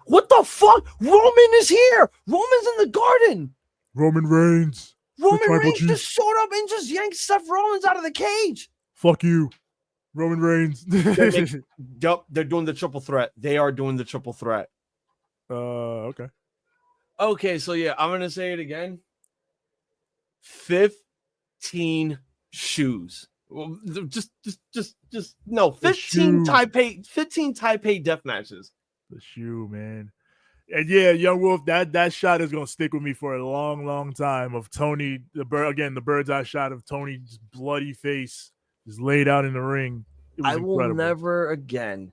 what the fuck? Roman is here. Roman's in the garden. Roman Reigns. Roman Reigns just showed up and just yanked Seth Rollins out of the cage. Fuck you, Roman Reigns. They're doing the triple threat. They are doing the triple threat. Okay. Okay, so yeah, I'm gonna say it again. 15 shoes. Well, just no. 15 Taipei death matches. The shoe, man. And yeah, Young Wolf, that shot is gonna stick with me for a long, long time. Of Tony, the bird's eye shot of Tony's bloody face, just laid out in the ring. I will never again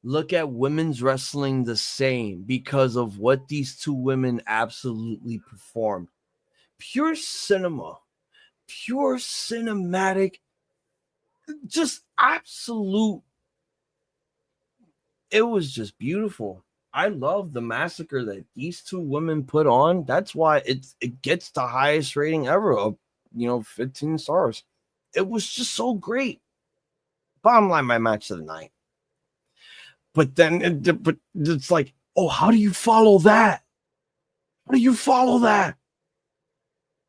look at women's wrestling the same because of what these two women absolutely performed. Pure cinema, pure cinematic, just absolute. It was just beautiful. I love the massacre that these two women put on. That's why it gets the highest rating ever of 15 stars. It was just so great. Bottom line, my match of the night. But then it's like, oh, how do you follow that? How do you follow that?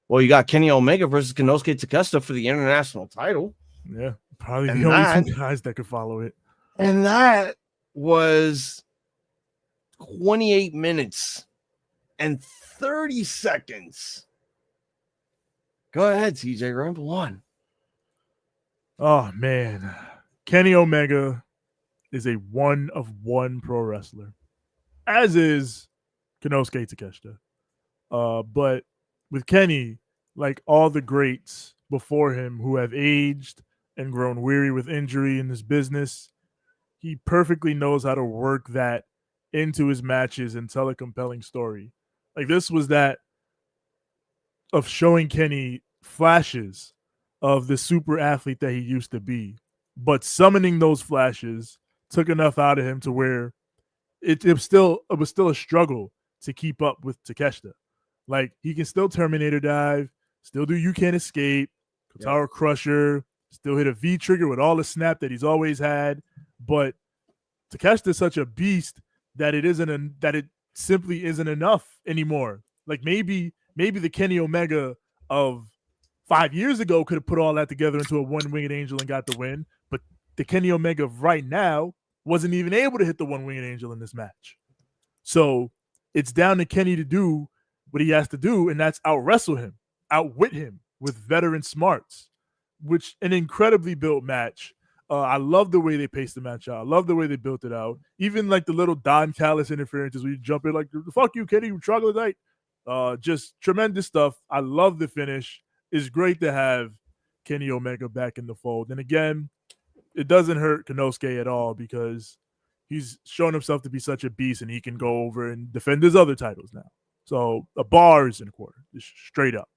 Well, you got Kenny Omega versus Konosuke Takeshita for the international title. Yeah, probably the only two guys that could follow it. And that was 28 minutes and 30 seconds. Go ahead, TJ, ramble on. Oh, man. Kenny Omega is a one-of-one pro wrestler, as is Konosuke Takeshita. But with Kenny, like all the greats before him who have aged and grown weary with injury in this business, he perfectly knows how to work that into his matches and tell a compelling story. Like, this was that of showing Kenny flashes of the super athlete that he used to be, but summoning those flashes took enough out of him to where it was still a struggle to keep up with Takeshita. Like, he can still Terminator dive, still do You Can't Escape, Kotaro Crusher, still hit a V trigger with all the snap that he's always had, but Takeshita is such a beast that it simply isn't enough anymore. Like, maybe the Kenny Omega of 5 years ago could have put all that together into a one-winged angel and got the win, but the Kenny Omega of right now wasn't even able to hit the one-winged angel in this match. So it's down to Kenny to do what he has to do, and that's out-wrestle him, outwit him with veteran smarts, which an incredibly built match. I love the way they paced the match out. I love the way they built it out. Even like the little Don Callis interferences where you jump in like, fuck you, Kenny, you troglodyte. Just tremendous stuff. I love the finish. it's great to have Kenny Omega back in the fold. And again, it doesn't hurt Konosuke at all because he's shown himself to be such a beast, and he can go over and defend his other titles now. So a bar is in a quarter, just straight up.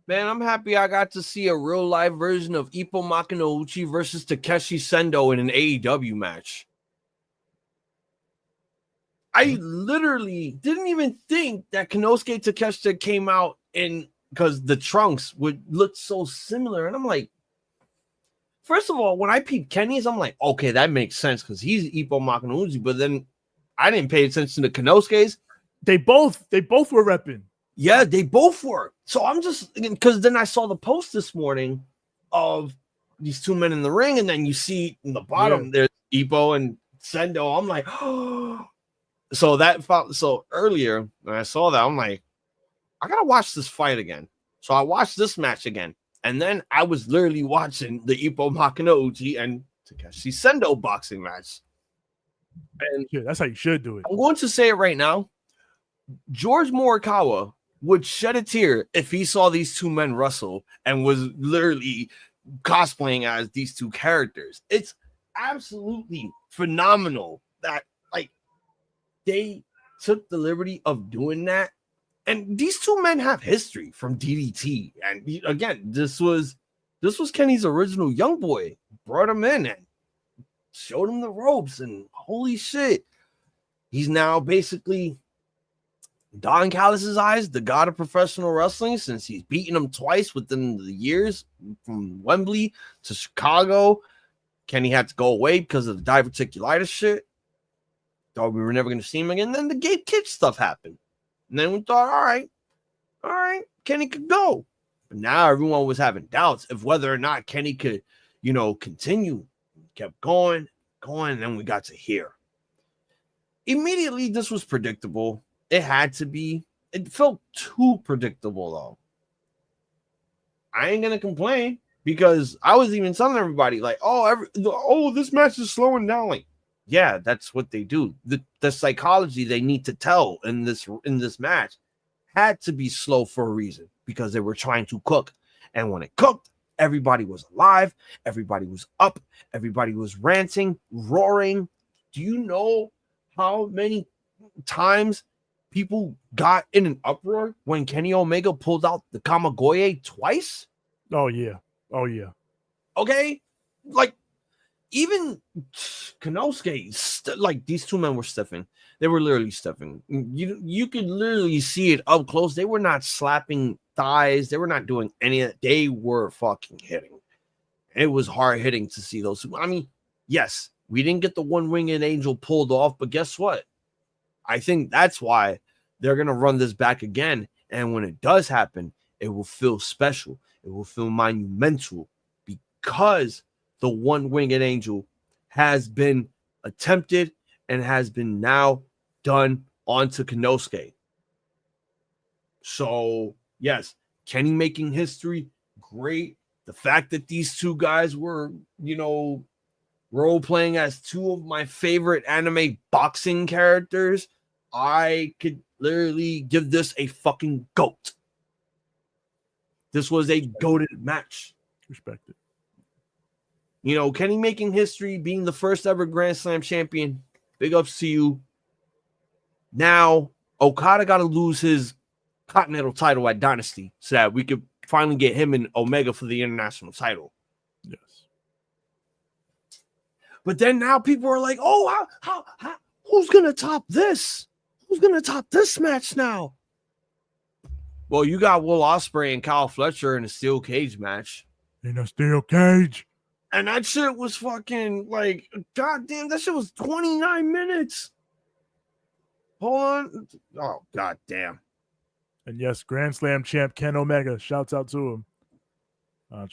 Man, I'm happy I got to see a real live version of Ippo Makinouchi versus Takeshi Sendo in an AEW match. I literally didn't even think that Konosuke Takeshita came out in because the trunks would look so similar. And I'm like, first of all, when I peeped Kenny's, I'm like, okay, that makes sense because he's Ippo Makinouchi. But then I didn't pay attention to Konosuke's. They both were repping. Yeah, they both were. So I'm just because then I saw the post this morning of these two men in the ring, and then you see in the bottom there's Ippo and Sendo. I'm like, oh. So earlier when I saw that, I'm like, I gotta watch this fight again. So I watched this match again, and then I was literally watching the Ippo Makinouchi and Takeshi Sendo boxing match. And yeah, that's how you should do it. I'm going to say it right now. George Morikawa would shed a tear if he saw these two men wrestle and was literally cosplaying as these two characters. It's absolutely phenomenal that they took the liberty of doing that. And these two men have history from DDT. And again, this was Kenny's original young boy. Brought him in and showed him the ropes. And holy shit, he's now basically Don Callis' eyes, the god of professional wrestling, since he's beaten him twice within the years from Wembley to Chicago. Kenny had to go away because of the diverticulitis shit. Thought we were never going to see him again. Then the Gabe Kidd stuff happened. And then we thought, all right, Kenny could go. But now everyone was having doubts of whether or not Kenny could, continue. Kept going, and then we got to here. Immediately, this was predictable. It had to be. It felt too predictable, though. I ain't going to complain because I was even telling everybody, like, this match is slowing down. Like, yeah, that's what they do. The psychology they need to tell in this match had to be slow for a reason because they were trying to cook. And when it cooked, everybody was alive. Everybody was up. Everybody was ranting, roaring. Do you know how many times people got in an uproar when Kenny Omega pulled out the Kamagoye twice? Oh, yeah. Okay? Like, even Konosuke, these two men were stiffing. They were literally stiffing. You could literally see it up close. They were not slapping thighs. They were not doing any of that. They were fucking hitting. It was hard hitting to see those. I mean, yes, we didn't get the one-winged angel pulled off, but guess what? I think that's why they're going to run this back again. And when it does happen, it will feel special. It will feel monumental because the one-winged angel has been attempted and has been now done onto Konosuke. So, yes, Kenny making history, great. The fact that these two guys were, role-playing as two of my favorite anime boxing characters, I could literally give this a fucking GOAT. This was a GOATed match. Respect it. Kenny making history, being the first ever Grand Slam champion. Big ups to you. Now, Okada got to lose his Continental title at Dynasty so that we could finally get him and Omega for the international title. Yes. But then now people are like, oh, how who's going to top this? Who's going to top this match now? Well, you got Will Ospreay and Kyle Fletcher in a steel cage match. In a steel cage. And that shit was fucking goddamn, that shit was 29 minutes. Hold on. Oh, goddamn. And yes, Grand Slam champ Ken Omega. Shouts out to him.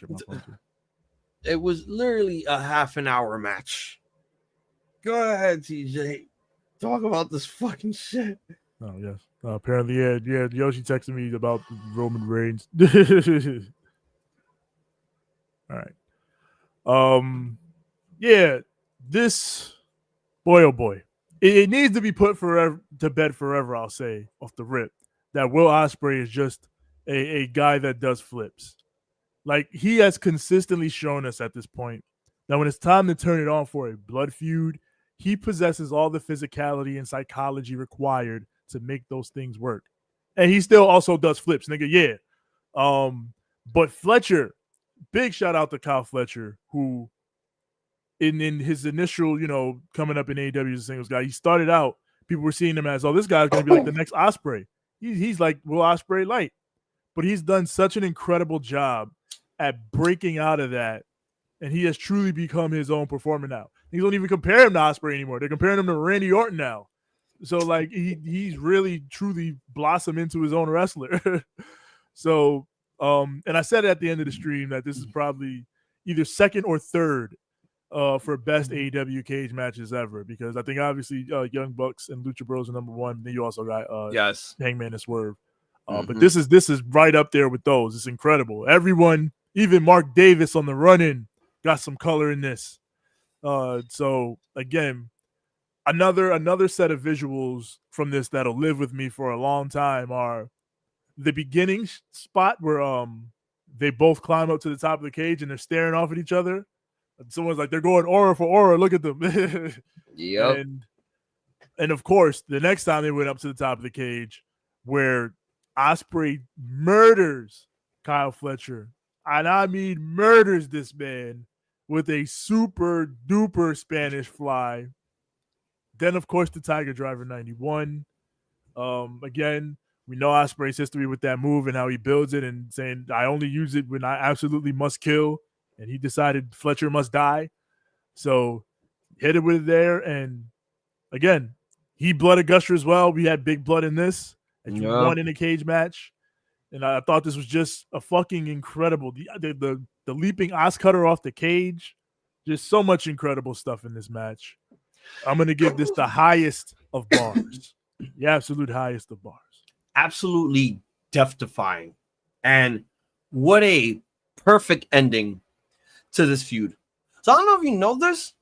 It was literally a half an hour match. Go ahead, TJ. Talk about this fucking shit. Oh, yes. Apparently, yeah. Yoshi texted me about Roman Reigns. All right. This boy, oh boy, it needs to be put to bed forever. I'll say off the rip. that Will Ospreay is just a guy that does flips. Like, he has consistently shown us at this point that when it's time to turn it on for a blood feud, he possesses all the physicality and psychology required to make those things work. And he still also does flips, nigga. Yeah. But Fletcher, big shout out to Kyle Fletcher, who in his initial, coming up in AEW as a singles guy, he started out, people were seeing him as, oh, this guy's going to be like the next Ospreay. He's like Will Ospreay light. But he's done such an incredible job at breaking out of that, and he has truly become his own performer now. They don't even compare him to Ospreay anymore. They're comparing him to Randy Orton now. So, like, he's really, truly blossomed into his own wrestler. So, and I said at the end of the stream that this is probably either second or third for best AEW cage matches ever, because I think obviously Young Bucks and Lucha Bros are number one. Then you also got yes, Hangman and Swerve. But this is right up there with those. It's incredible. Everyone, even Mark Davis on the run-in, got some color in this. So again, another set of visuals from this that'll live with me for a long time are the beginning spot where they both climb up to the top of the cage and they're staring off at each other. Someone's like, they're going aura for aura. Look at them. Yep. And of course, the next time they went up to the top of the cage, where Ospreay murders Kyle Fletcher, and I mean murders this man with a super duper Spanish fly. Then, of course, the Tiger Driver 91. Again, we know Ospreay's history with that move and how he builds it and saying, I only use it when I absolutely must kill. And he decided Fletcher must die. So hit it with it there. And again, he blood a gusher as well. We had big blood in this. And you won in a cage match. And I thought this was just a fucking incredible. The leaping Os cutter off the cage. Just so much incredible stuff in this match. I'm going to give this the highest of bars. The absolute highest of bars. Absolutely death-defying. And what a perfect ending to this feud. So I don't know if you know this.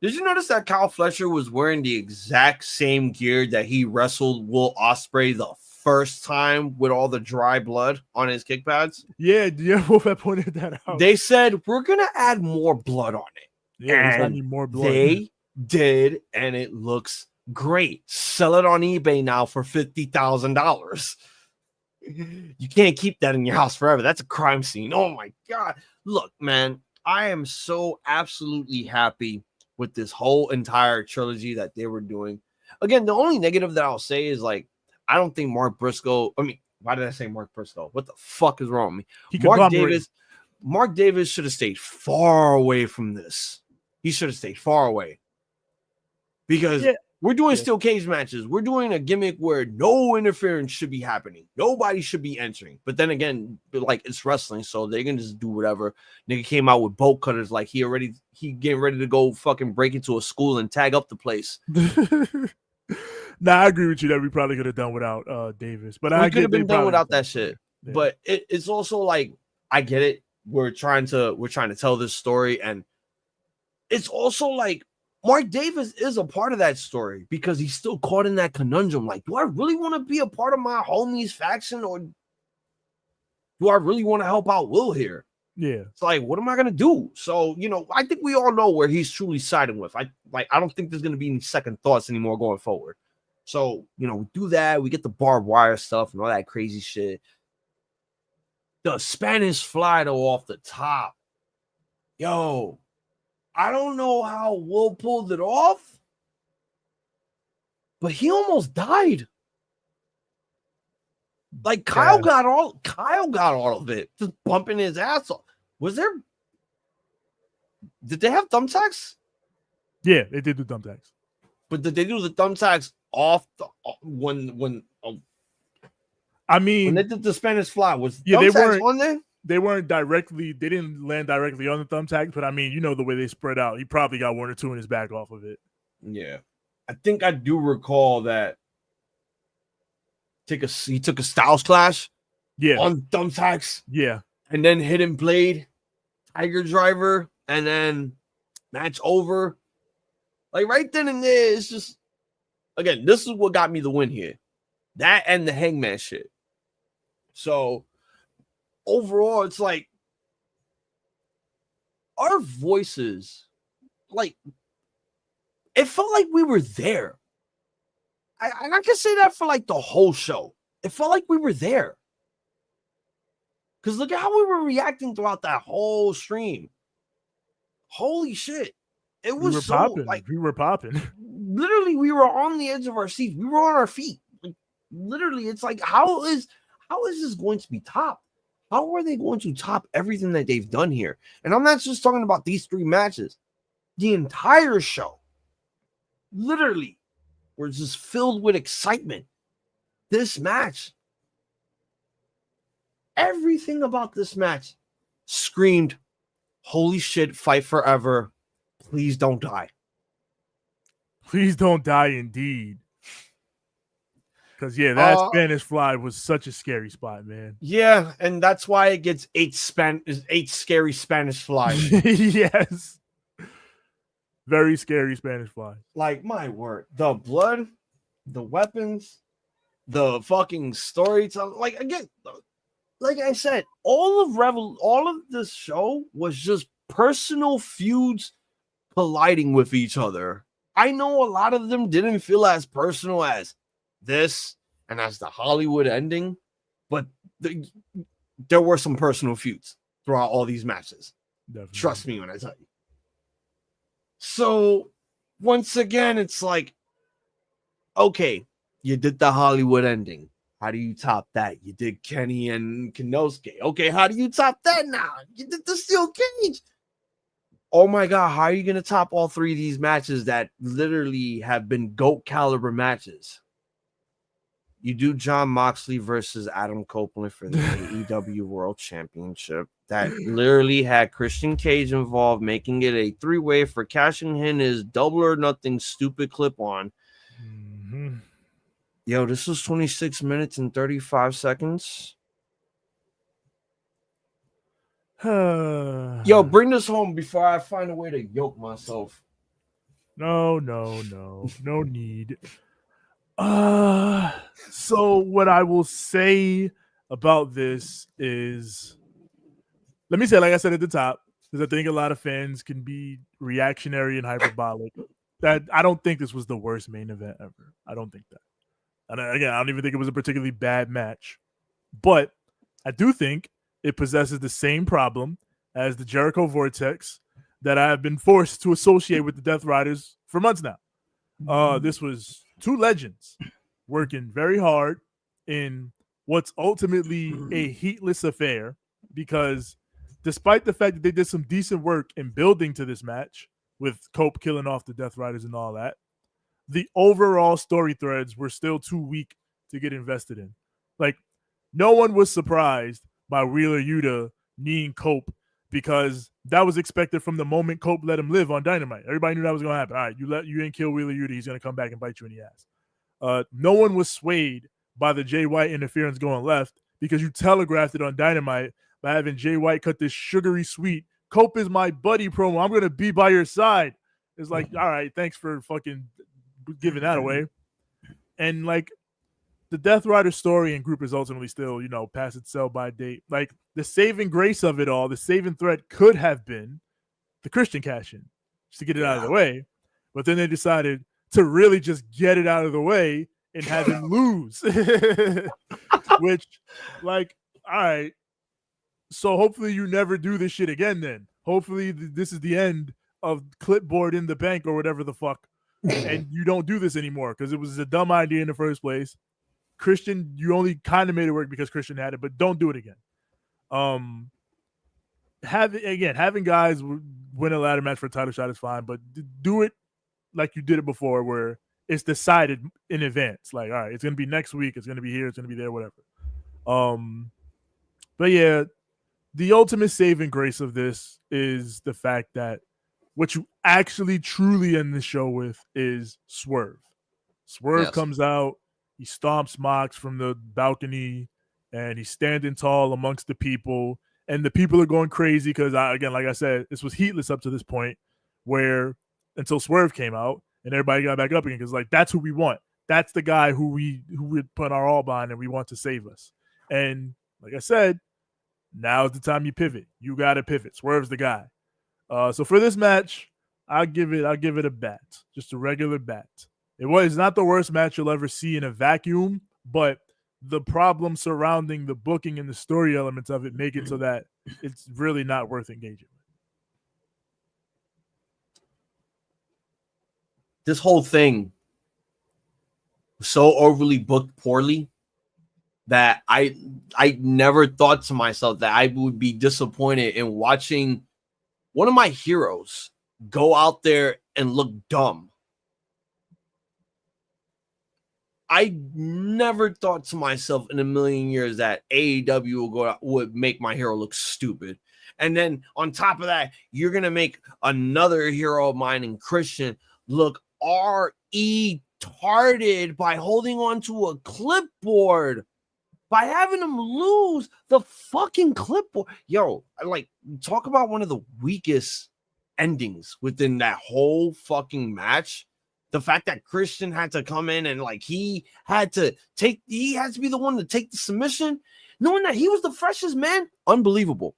Did you notice that Kyle Fletcher was wearing the exact same gear that he wrestled Will Ospreay the first time with all the dry blood on his kick pads? Yeah, Wolf pointed that out. They said, we're going to add more blood on it. Yeah, and need more blood. They did, and it looks great. Sell it on eBay now for $50,000. You can't keep that in your house forever. That's a crime scene. Oh, my God. Look, man, I am so absolutely happy with this whole entire trilogy that they were doing. Again, the only negative that I'll say is, like, I don't think Mark Briscoe. I mean, why did I say Mark Briscoe? What the fuck is wrong with me? Mark Davis should have stayed far away from this. He should have stayed far away. Because we're doing steel cage matches. We're doing a gimmick where no interference should be happening. Nobody should be entering. But then again, like, it's wrestling, so they can just do whatever. Nigga came out with bolt cutters like he getting ready to go fucking break into a school and tag up the place. Nah, I agree with you that we probably could have done without Davis. But we could have been done without that shit. Yeah. But it's also like, I get it. We're trying to tell this story, and it's also like Mark Davis is a part of that story because he's still caught in that conundrum. Like, do I really want to be a part of my homie's faction, or do I really want to help out Will here? Yeah. It's like, what am I going to do? So, I think we all know where he's truly siding with. I don't think there's going to be any second thoughts anymore going forward. So, we do that. We get the barbed wire stuff and all that crazy shit. The Spanish fly though off the top. Yo, I don't know how Will pulled it off, but he almost died. Like, Kyle got all of it, just bumping his ass off. Did they have thumbtacks? Yeah, they did do thumbtacks. But did they do the thumbtacks off when they did the Spanish fly? Was thumbtacks on there? They didn't land directly on the thumbtacks, but I mean, the way they spread out, he probably got one or two in his back off of it. Yeah. I think I do recall that he took a Styles Clash on thumbtacks. Yeah. And then hidden blade, Tiger Driver, and then match over. Like, right then and there, it's just, again, this is what got me the win here. That and the Hangman shit. So overall, it's like our voices, like, it felt like we were there. I can say that for like the whole show. It felt like we were there. Because look at how we were reacting throughout that whole stream. Holy shit. It was so popping. like we were popping. Literally, we were on the edge of our seats. We were on our feet. Like, literally, it's like, how is this going to be topped? How are they going to top everything that they've done here? And I'm not just talking about these 3 matches. The entire show, literally, was just filled with excitement. This match, everything about this match screamed, holy shit, fight forever. Please don't die. Please don't die, indeed. Because, yeah, that Spanish Fly was such a scary spot, man. Yeah, and that's why it gets 8 scary Spanish Flies. Yes. Very scary Spanish Fly. Like, my word. The blood, the weapons, the fucking storytelling. Like, again, like I said, all of this show was just personal feuds colliding with each other. I know a lot of them didn't feel as personal as this and as the Hollywood ending, but there were some personal feuds throughout all these matches. Definitely. Trust me when I tell you. So once again, it's like, okay, you did the Hollywood ending. How do you top that? You did Kenny and Kenosuke. Okay, how do you top that now? You did the steel cage. Oh my God, how are you going to top all 3 of these matches that literally have been GOAT caliber matches? You do Jon Moxley versus Adam Copeland for the AEW World Championship that literally had Christian Cage involved, making it a 3-way for cashing in his double or nothing stupid clip on. Mm-hmm. Yo, this was 26 minutes and 35 seconds. Yo, bring this home before I find a way to yoke myself. No need. So what I will say about this is, let me say, like I said at the top, because I think a lot of fans can be reactionary and hyperbolic, that I don't think this was the worst main event ever. I don't think that. And again, I don't even think it was a particularly bad match. But I do think it possesses the same problem as the Jericho Vortex that I have been forced to associate with the Death Riders for months now. This was 2 legends working very hard in what's ultimately a heatless affair, because despite the fact that they did some decent work in building to this match with Cope killing off the Death Riders and all that, the overall story threads were still too weak to get invested in. Like, no one was surprised by Wheeler Yuta kneeing Cope, because that was expected from the moment Cope let him live on Dynamite. Everybody knew that was going to happen. All right, you didn't kill Wheeler Yuta, he's going to come back and bite you in the ass. No one was swayed by the Jay White interference going left, because you telegraphed it on Dynamite by having Jay White cut this sugary sweet Cope is my buddy promo. I'm going to be by your side. It's like, all right, thanks for fucking giving that away. And like, the Death Rider story and group is ultimately still, past its sell-by date. Like, the saving grace of it all, the saving thread could have been the Christian cash-in, just to get it out of the way. But then they decided to really just get it out of the way and have him lose. Which, like, all right. So hopefully you never do this shit again then. Hopefully this is the end of clipboard in the bank or whatever the fuck. And you don't do this anymore, because it was a dumb idea in the first place. Christian, you only kind of made it work because Christian had it, but don't do it again. Having guys win a ladder match for a title shot is fine, but do it like you did it before, where it's decided in advance. Like, all right, it's going to be next week, it's going to be here, it's going to be there, whatever. But yeah, the ultimate saving grace of this is the fact that what you actually truly end the show with is Swerve. Swerve comes out, he stomps Mox from the balcony, and he's standing tall amongst the people. And the people are going crazy because, again, like I said, this was heatless up to this point, where until Swerve came out and everybody got back up again, because, like, that's who we want. that's the guy who we put our all behind and we want to save us. And like I said, now is the time you pivot. You got to pivot. Swerve's the guy. So for this match, I'll give it a bat, just a regular bat. It's not the worst match you'll ever see in a vacuum, but the problem surrounding the booking and the story elements of it make it so that it's really not worth engaging with. This whole thing was so overly booked poorly that I never thought to myself that I would be disappointed in watching one of my heroes go out there and look dumb. I never thought to myself in a million years that AEW would make my hero look stupid. And then on top of that, you're going to make another hero of mine in Christian look retarded by holding on to a clipboard, by having him lose the fucking clipboard. Yo, like, talk about one of the weakest endings within that whole fucking match. The fact that Christian had to come in and like he had to be the one to take the submission, knowing that he was the freshest man. Unbelievable.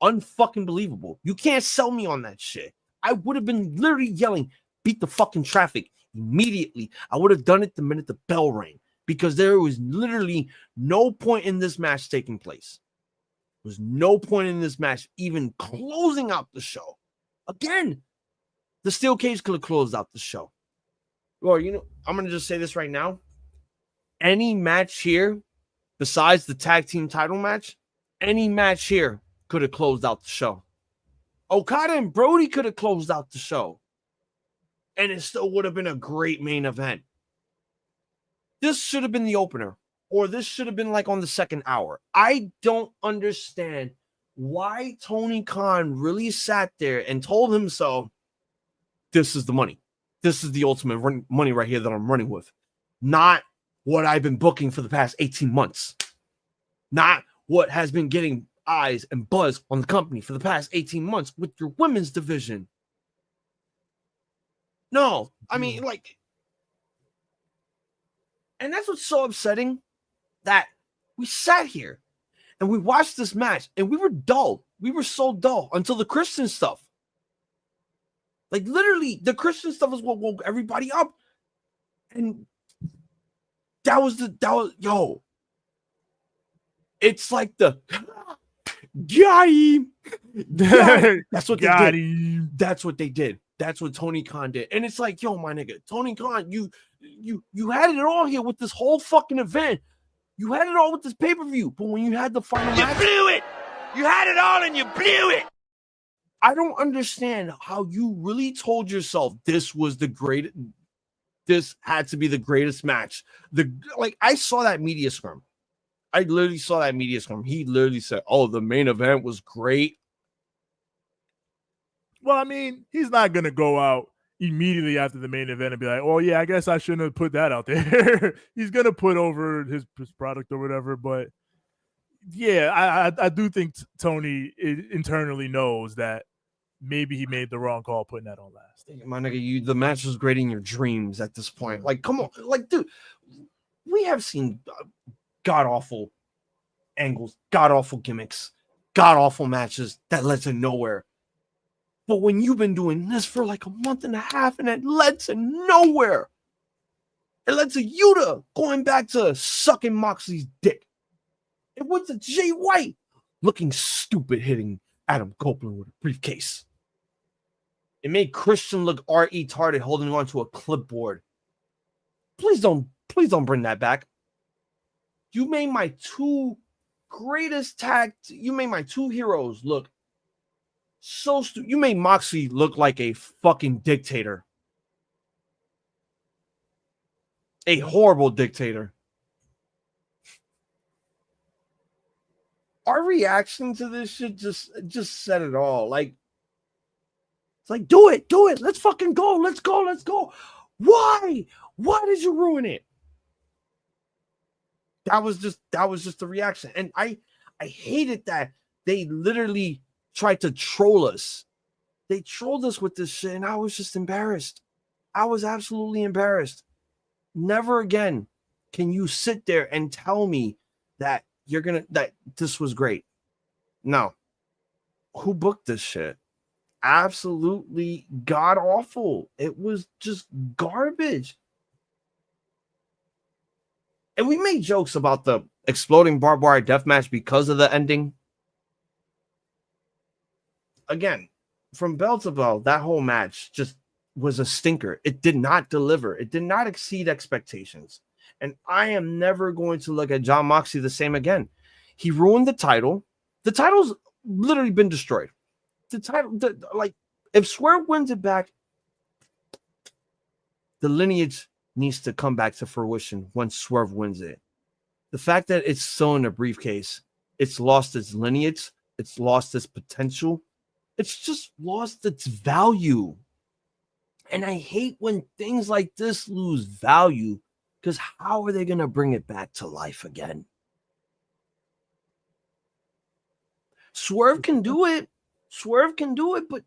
Unfucking believable. You can't sell me on that shit. I would have been literally yelling, beat the fucking traffic immediately. I would have done it the minute the bell rang, because there was literally no point in this match taking place. There was no point in this match even closing out the show. Again, the steel cage could have closed out the show. Or, I'm going to just say this right now. Any match here, besides the tag team title match, any match here could have closed out the show. Okada and Brody could have closed out the show. And it still would have been a great main event. This should have been the opener. Or this should have been like on the second hour. I don't understand why Tony Khan really sat there and told himself, this is the money. This is the ultimate money right here that I'm running with. Not what I've been booking for the past 18 months. Not what has been getting eyes and buzz on the company for the past 18 months with your women's division. No, I mean, like, and that's what's so upsetting, that we sat here and we watched this match and we were dull. We were so dull until the Christian stuff. Like, literally, the Christian stuff is what woke everybody up. And yo. It's like the got him. That's what they did. That's what they did. That's what Tony Khan did. And it's like, yo, my nigga, Tony Khan, you had it all here with this whole fucking event. You had it all with this pay-per-view. But when you had the final match, you blew it. You had it all and you blew it. I don't understand how you really told yourself this had to be the greatest match. I saw that media scrum. I literally saw that media scrum. He literally said, oh, the main event was great. Well, I mean, he's not going to go out immediately after the main event and be like, oh, yeah, I guess I shouldn't have put that out there. He's going to put over his product or whatever. But, yeah, I do think Tony internally knows that maybe he made the wrong call putting that on last. My nigga, the match was great in your dreams at this point. Like, come on. Like, dude, we have seen god-awful angles, god-awful gimmicks, god-awful matches that led to nowhere. But when you've been doing this for like a month and a half and it led to nowhere, it led to Yuta going back to sucking Moxley's dick. It went to Jay White looking stupid hitting Adam Copeland with a briefcase. It made Christian look retarded holding on to a clipboard. Please don't bring that back. You made my two heroes look so stupid. You made Moxley look like a fucking dictator. A horrible dictator. Our reaction to this shit just said it all. Like, it's like, do it. Let's fucking go. Let's go. Why did you ruin it? That was just the reaction. And I hated that they literally tried to troll us. They trolled us with this shit, and I was just embarrassed. I was absolutely embarrassed. Never again can you sit there and tell me that that this was great. No. Who booked this shit? Absolutely god awful. It was just garbage. And we made jokes about the exploding barbed wire death match because of the ending. Again, from bell to bell, that whole match just was a stinker. It did not deliver. It did not exceed expectations. And I am never going to look at Jon Moxley the same again. He ruined the title. The title's literally been destroyed. The title, if Swerve wins it back, the lineage needs to come back to fruition once Swerve wins it. The fact that it's still in a briefcase, it's lost its lineage, it's lost its potential, it's just lost its value. And I hate when things like this lose value, because how are they going to bring it back to life again? Swerve can do it. Swerve can do it, but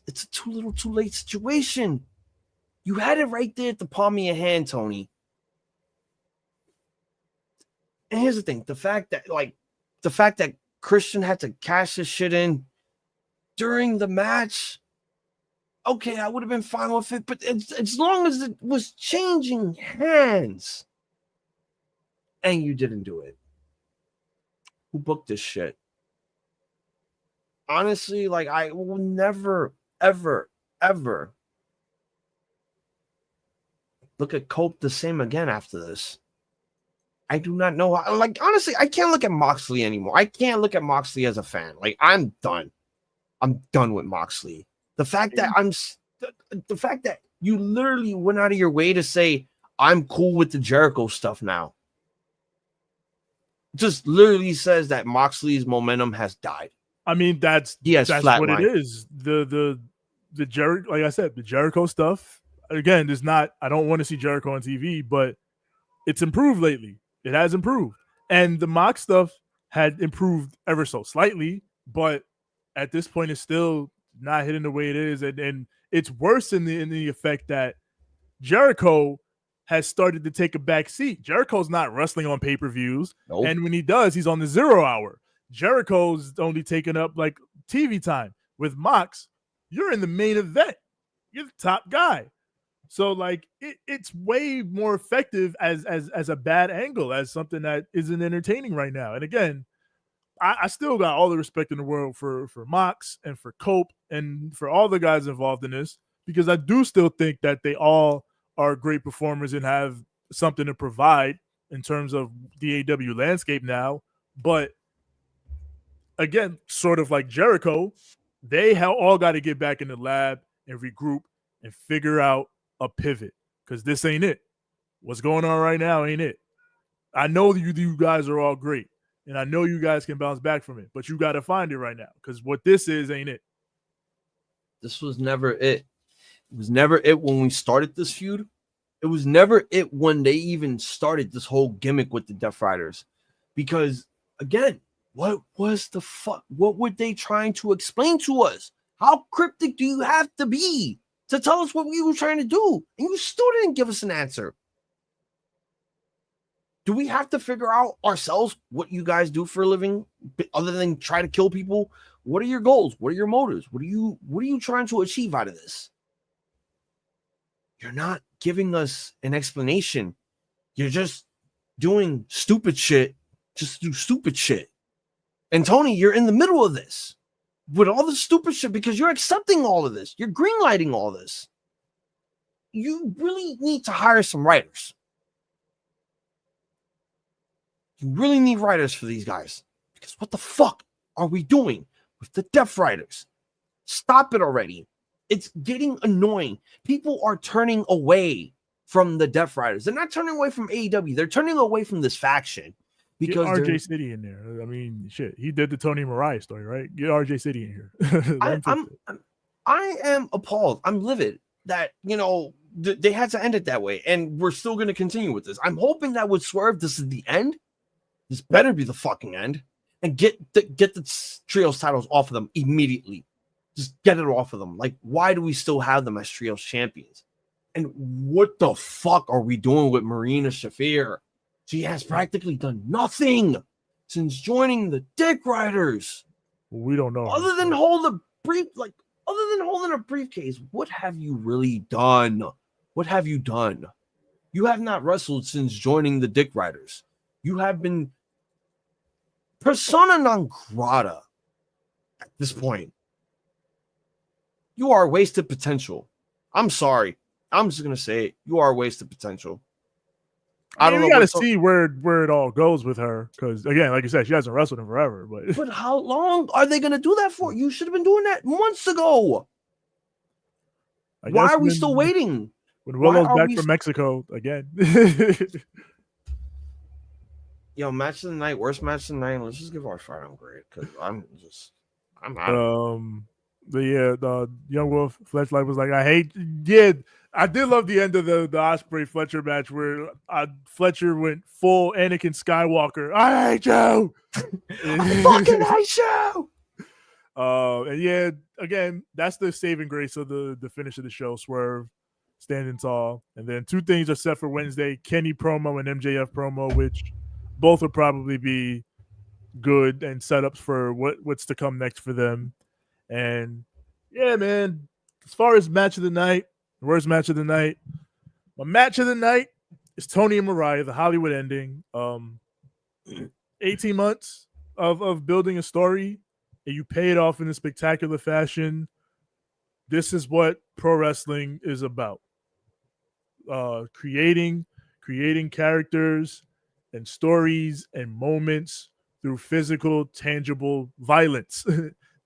it's a too little too late situation. You had it right there at the palm of your hand, Tony. And here's the thing. The fact that Christian had to cash this shit in during the match, okay, I would have been fine with it, but as long as it was changing hands and you didn't do it. Who booked this shit? Honestly, I will never, ever, ever look at Cope the same again after this. I do not know how, honestly, I can't look at Moxley anymore. I can't look at Moxley as a fan. I'm done. I'm done with Moxley. The fact that you literally went out of your way to say, I'm cool with the Jericho stuff now, just literally says that Moxley's momentum has died. I mean, that's what it is. The Jericho, like I said, the Jericho stuff. Again, there's not. I don't want to see Jericho on TV, but it's improved lately. It has improved, and the Mox stuff had improved ever so slightly, but at this point, it's still not hitting the way it is, and it's worse in the effect that Jericho has started to take a back seat. Jericho's not wrestling on pay-per-views, nope. And when he does, he's on the 0 hour. Jericho's only taking up TV time. With Mox, you're in the main event. You're the top guy. So it's way more effective as a bad angle, as something that isn't entertaining right now. And again, I still got all the respect in the world for Mox and for Cope and for all the guys involved in this, because I do still think that they all are great performers and have something to provide in terms of the AEW landscape now. But again, sort of like Jericho, they all got to get back in the lab and regroup and figure out a pivot, because this ain't it. What's going on right now ain't it. I know you guys are all great, and I know you guys can bounce back from it, but you got to find it right now, because what this is ain't it. This was never it. It was never it when we started this feud. It was never it when they even started this whole gimmick with the Death Riders. Because, again, what was the fuck? What were they trying to explain to us? How cryptic do you have to be to tell us what we were trying to do? And you still didn't give us an answer. Do we have to figure out ourselves what you guys do for a living other than try to kill people? What are your goals? What are your motives? What are you trying to achieve out of this? You're not giving us an explanation. You're just doing stupid shit. Just do stupid shit. And Tony, you're in the middle of this with all the stupid shit because you're accepting all of this. You're greenlighting all this. You really need to hire some writers. You really need writers for these guys. Because what the fuck are we doing with the Death Riders? Stop it already. It's getting annoying. People are turning away from the Death Riders. They're not turning away from AEW. They're turning away from this faction. Because get RJ City in there. I mean, shit. He did the Tony Mariah story, right? Get RJ City in here. I am appalled. I'm livid that, they had to end it that way. And we're still going to continue with this. I'm hoping that with Swerve, this is the end. This better be the fucking end. And get the trios titles off of them immediately. Just get it off of them. Why do we still have them as trios champions? And what the fuck are we doing with Marina Shafir? She has practically done nothing since joining the Dick Riders. We don't know. Other than holding a briefcase, what have you really done? What have you done? You have not wrestled since joining the Dick Riders. You have been persona non grata at this point. You are wasted potential. I'm sorry. I'm just gonna say it. You are wasted potential. I don't know. We gotta see where it all goes with her, because again, like you said, she hasn't wrestled in forever. But how long are they gonna do that for? You should have been doing that months ago. Why are we still waiting? When Willow's back from Mexico again. Yo, match of the night, worst match of the night. Let's just give our Friday grade, because I'm out. The Young Wolf Fleshlight was like, I did love the end of the Ospreay Fletcher match where Fletcher went full Anakin Skywalker. I hate you. I fucking hate you. And again, that's the saving grace of the finish of the show. Swerve standing tall, and then two things are set for Wednesday: Kenny promo and MJF promo, which both will probably be good and setups for what's to come next for them. And yeah, man, as far as match of the night, worst match of the night, my match of the night is Tony and Mariah, the Hollywood ending. 18 months of building a story, and you pay it off in a spectacular fashion. This is what pro wrestling is about. Creating characters and stories and moments through physical, tangible violence.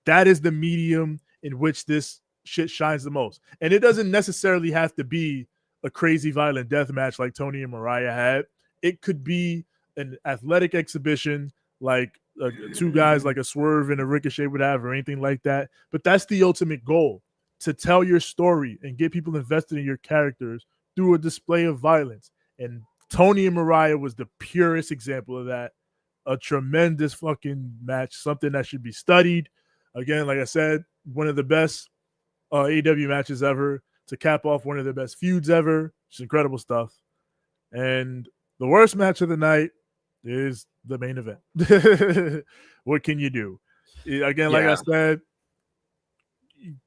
That is the medium in which this shit shines the most. And it doesn't necessarily have to be a crazy violent death match like Tony and Mariah had. It could be an athletic exhibition like two guys like a Swerve and a Ricochet would have, or anything like that. But that's the ultimate goal, to tell your story and get people invested in your characters through a display of violence. And Tony and Mariah was the purest example of that. A tremendous fucking match, something that should be studied. Again, like I said, one of the best AEW matches ever to cap off one of the best feuds ever. It's incredible stuff. And the worst match of the night is the main event. What can you do? Again, like I said,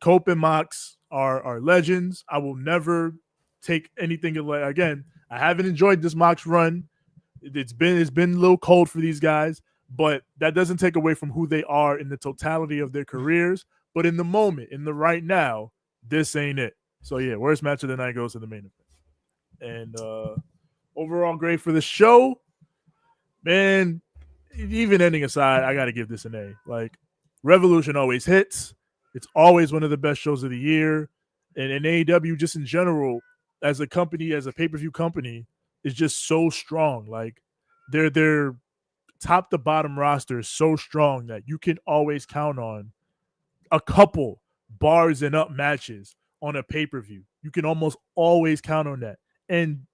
Cope and Mox are legends. I will never take anything away. Again, I haven't enjoyed this Mox run. It's been a little cold for these guys, but that doesn't take away from who they are in the totality of their careers. But in the moment, in the right now, this ain't it. So yeah, worst match of the night goes to the main event. And overall great for the show. Man, even ending aside, I got to give this an A. Like, Revolution always hits. It's always one of the best shows of the year. And AEW, just in general, as a company, as a pay-per-view company, is just so strong. Like, their top to bottom roster is so strong that you can always count on a couple bars and up matches on a pay-per-view. You can almost always count on that. And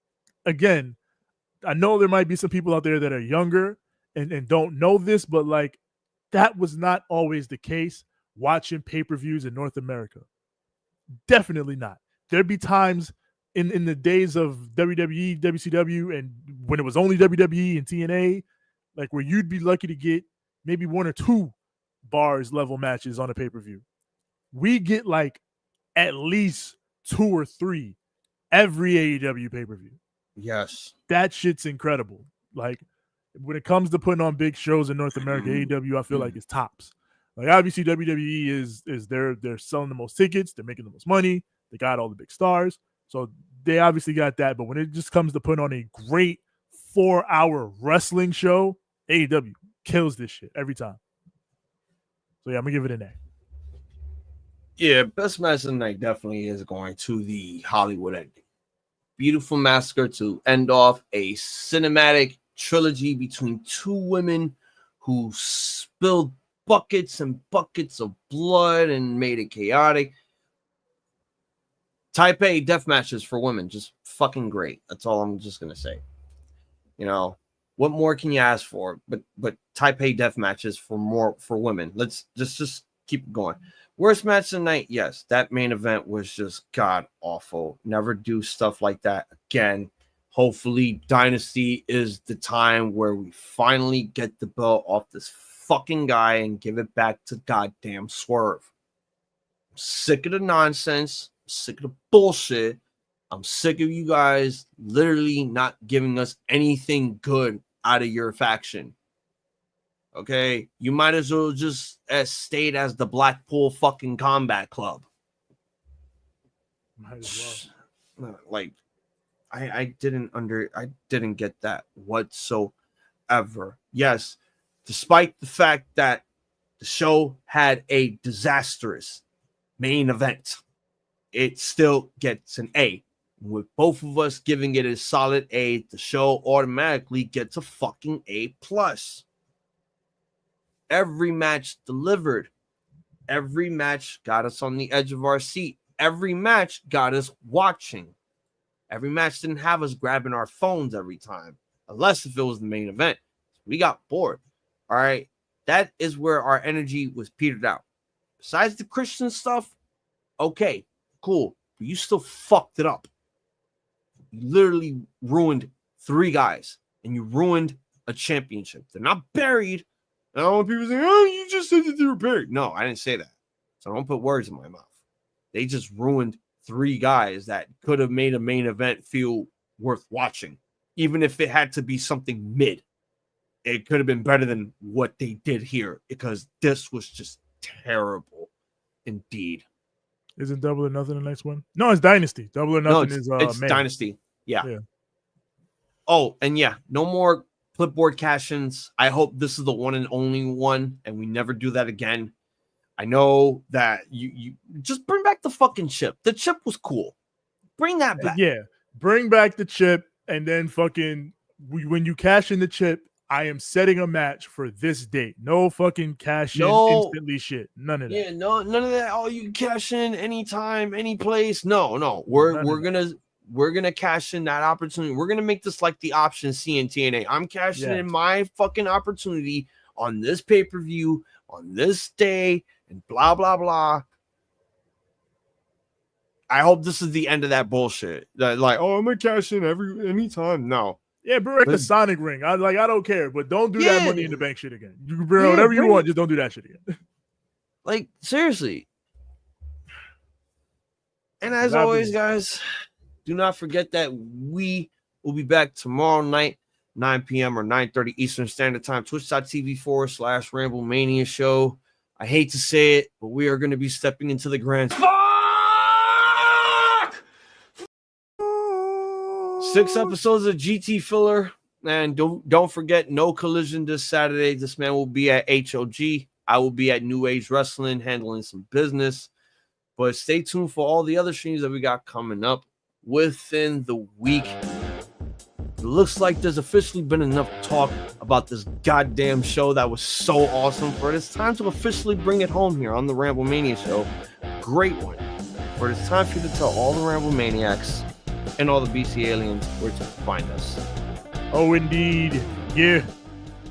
again, I know there might be some people out there that are younger and don't know this, but like, that was not always the case watching pay-per-views in North America. Definitely not. There'd be times in the days of WWE, WCW, and when it was only WWE and TNA, like, where you'd be lucky to get maybe one or two bars level matches on a pay-per-view. We get like at least 2 or 3 every AEW pay-per-view. Yes. That shit's incredible. Like, when it comes to putting on big shows in North America, AEW, I feel like, is tops. Like, obviously WWE is they're selling the most tickets, they're making the most money, they got all the big stars. So they obviously got that. But when it just comes to putting on a great 4-hour wrestling show, AEW kills this shit every time. So yeah, I'm gonna give it an A. Yeah, best match of the night definitely is going to the Hollywood ending. Beautiful massacre to end off a cinematic trilogy between two women who spilled buckets and buckets of blood and made it chaotic. Type A death matches for women, just fucking great. That's all I'm just gonna say. You know, what more can you ask for? But Type A death matches for women. Let's just keep it going. Worst match of the night, yes. That main event was just god awful. Never do stuff like that again. Hopefully, Dynasty is the time where we finally get the belt off this fucking guy and give it back to goddamn Swerve. I'm sick of the nonsense. I'm sick of the bullshit. I'm sick of you guys literally not giving us anything good out of your faction. Okay, you might as well just stayed as the Blackpool fucking Combat Club. Might as well. Like, I didn't get that whatsoever. Yes, despite the fact that the show had a disastrous main event, it still gets an A. With both of us giving it a solid A, the show automatically gets a fucking A+. Every match delivered. Every match got us on the edge of our seat. Every match got us watching. Every match didn't have us grabbing our phones every time, unless if it was the main event. We got bored. All right. That is where our energy was petered out. Besides the Christian stuff, okay, cool. But you still fucked it up. You literally ruined 3 guys, and you ruined a championship. They're not buried. I don't want people saying, oh, you just said that they were buried. No, I didn't say that. So don't put words in my mouth. They just ruined 3 guys that could have made a main event feel worth watching. Even if it had to be something mid. It could have been better than what they did here, because this was just terrible indeed. Isn't Double or Nothing the next one? No, it's Dynasty. Double or Nothing it's May. Dynasty. Yeah. Oh, and yeah, no more clipboard cash-ins. I hope this is the one and only one, and we never do that again. I know that you just bring back the fucking chip. The chip was cool. Bring that back. Yeah, bring back the chip, and then fucking when you cash in the chip, I am setting a match for this date. No fucking cash in instantly shit. None of that. Yeah, none of that. Oh, you can cash in anytime, any place. No. We're gonna cash in that opportunity. We're gonna make this like the option C in TNA. I'm cashing in my fucking opportunity on this pay-per-view on this day and blah blah blah. I hope this is the end of that bullshit. That like, oh, I'm gonna cash in anytime. No. Yeah, bring back the Sonic ring. I don't care, but don't do that Money in the Bank shit again. You can bring whatever you want, just don't do that shit again. Like, seriously. And as always, guys, do not forget that we will be back tomorrow night, 9 p.m. or 9:30 Eastern Standard Time, twitch.tv/Ramblemania show. I hate to say it, but we are going to be stepping into the grand 6 episodes of GT filler. And don't forget, no collision this Saturday. This man will be at HOG. I will be at New Age Wrestling handling some business. But stay tuned for all the other streams that we got coming up within the week. It looks like there's officially been enough talk about this goddamn show that was so awesome for it. It's time to officially bring it home here on the Ramblemania show. Great one. But it's time for you to tell all the Ramblemaniacs and all the BC aliens where to find us. Oh, indeed. Yeah.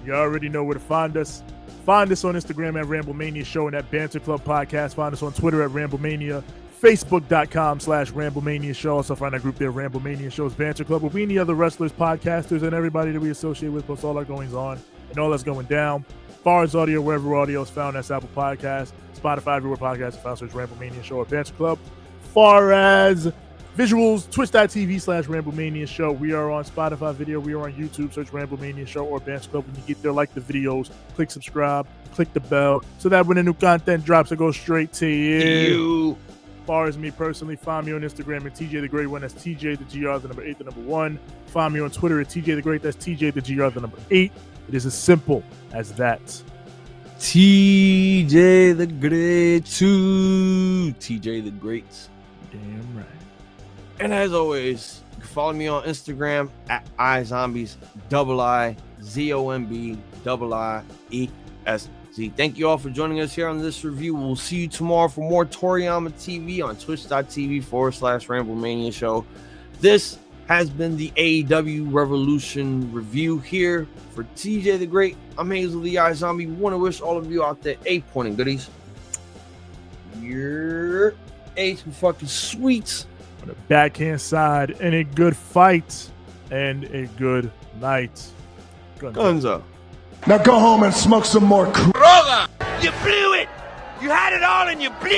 You already know where to find us. Find us on Instagram at Ramblemania Show and at Banter Club Podcast. Find us on Twitter at Ramblemania. Facebook.com/Ramblemania Show. Also find our group there, Ramblemania Show's Banter Club, where we and the other wrestlers, podcasters, and everybody that we associate with post all our goings on and all that's going down. As far as audio, wherever audio is found, that's Apple Podcasts, Spotify, everywhere podcasts are found, search Ramblemania Show or Banter Club. Far as visuals, twitch.tv/Ramblemania Show. We are on Spotify video. We are on YouTube. Search Ramblemania Show or Banter Club. When you get there, like the videos, click subscribe, click the bell, so that when the new content drops, it goes straight to you. As far as me personally, find me on Instagram at TJ the Great One. That's TJ the GR, the number 8, the number 1. Find me on Twitter at TJ the Great. That's TJ the GR, the number 8. It is as simple as that. TJ the Great 2. TJ the Great. Damn right. And as always, you can follow me on Instagram at iZombies, IZombies. Thank you all for joining us here on this review. We'll see you tomorrow for more Toriyama TV on twitch.tv/Ramblemania Show. This has been the AEW Revolution review here for TJ the Great. I'm Hazel the iZombie. We want to wish all of you out there a point and goodies. Your Ace who fucking sweets. On the backhand side, and a good fight and a good night. Gunzo. Now go home and smoke some more. You blew it. You had it all and you blew it.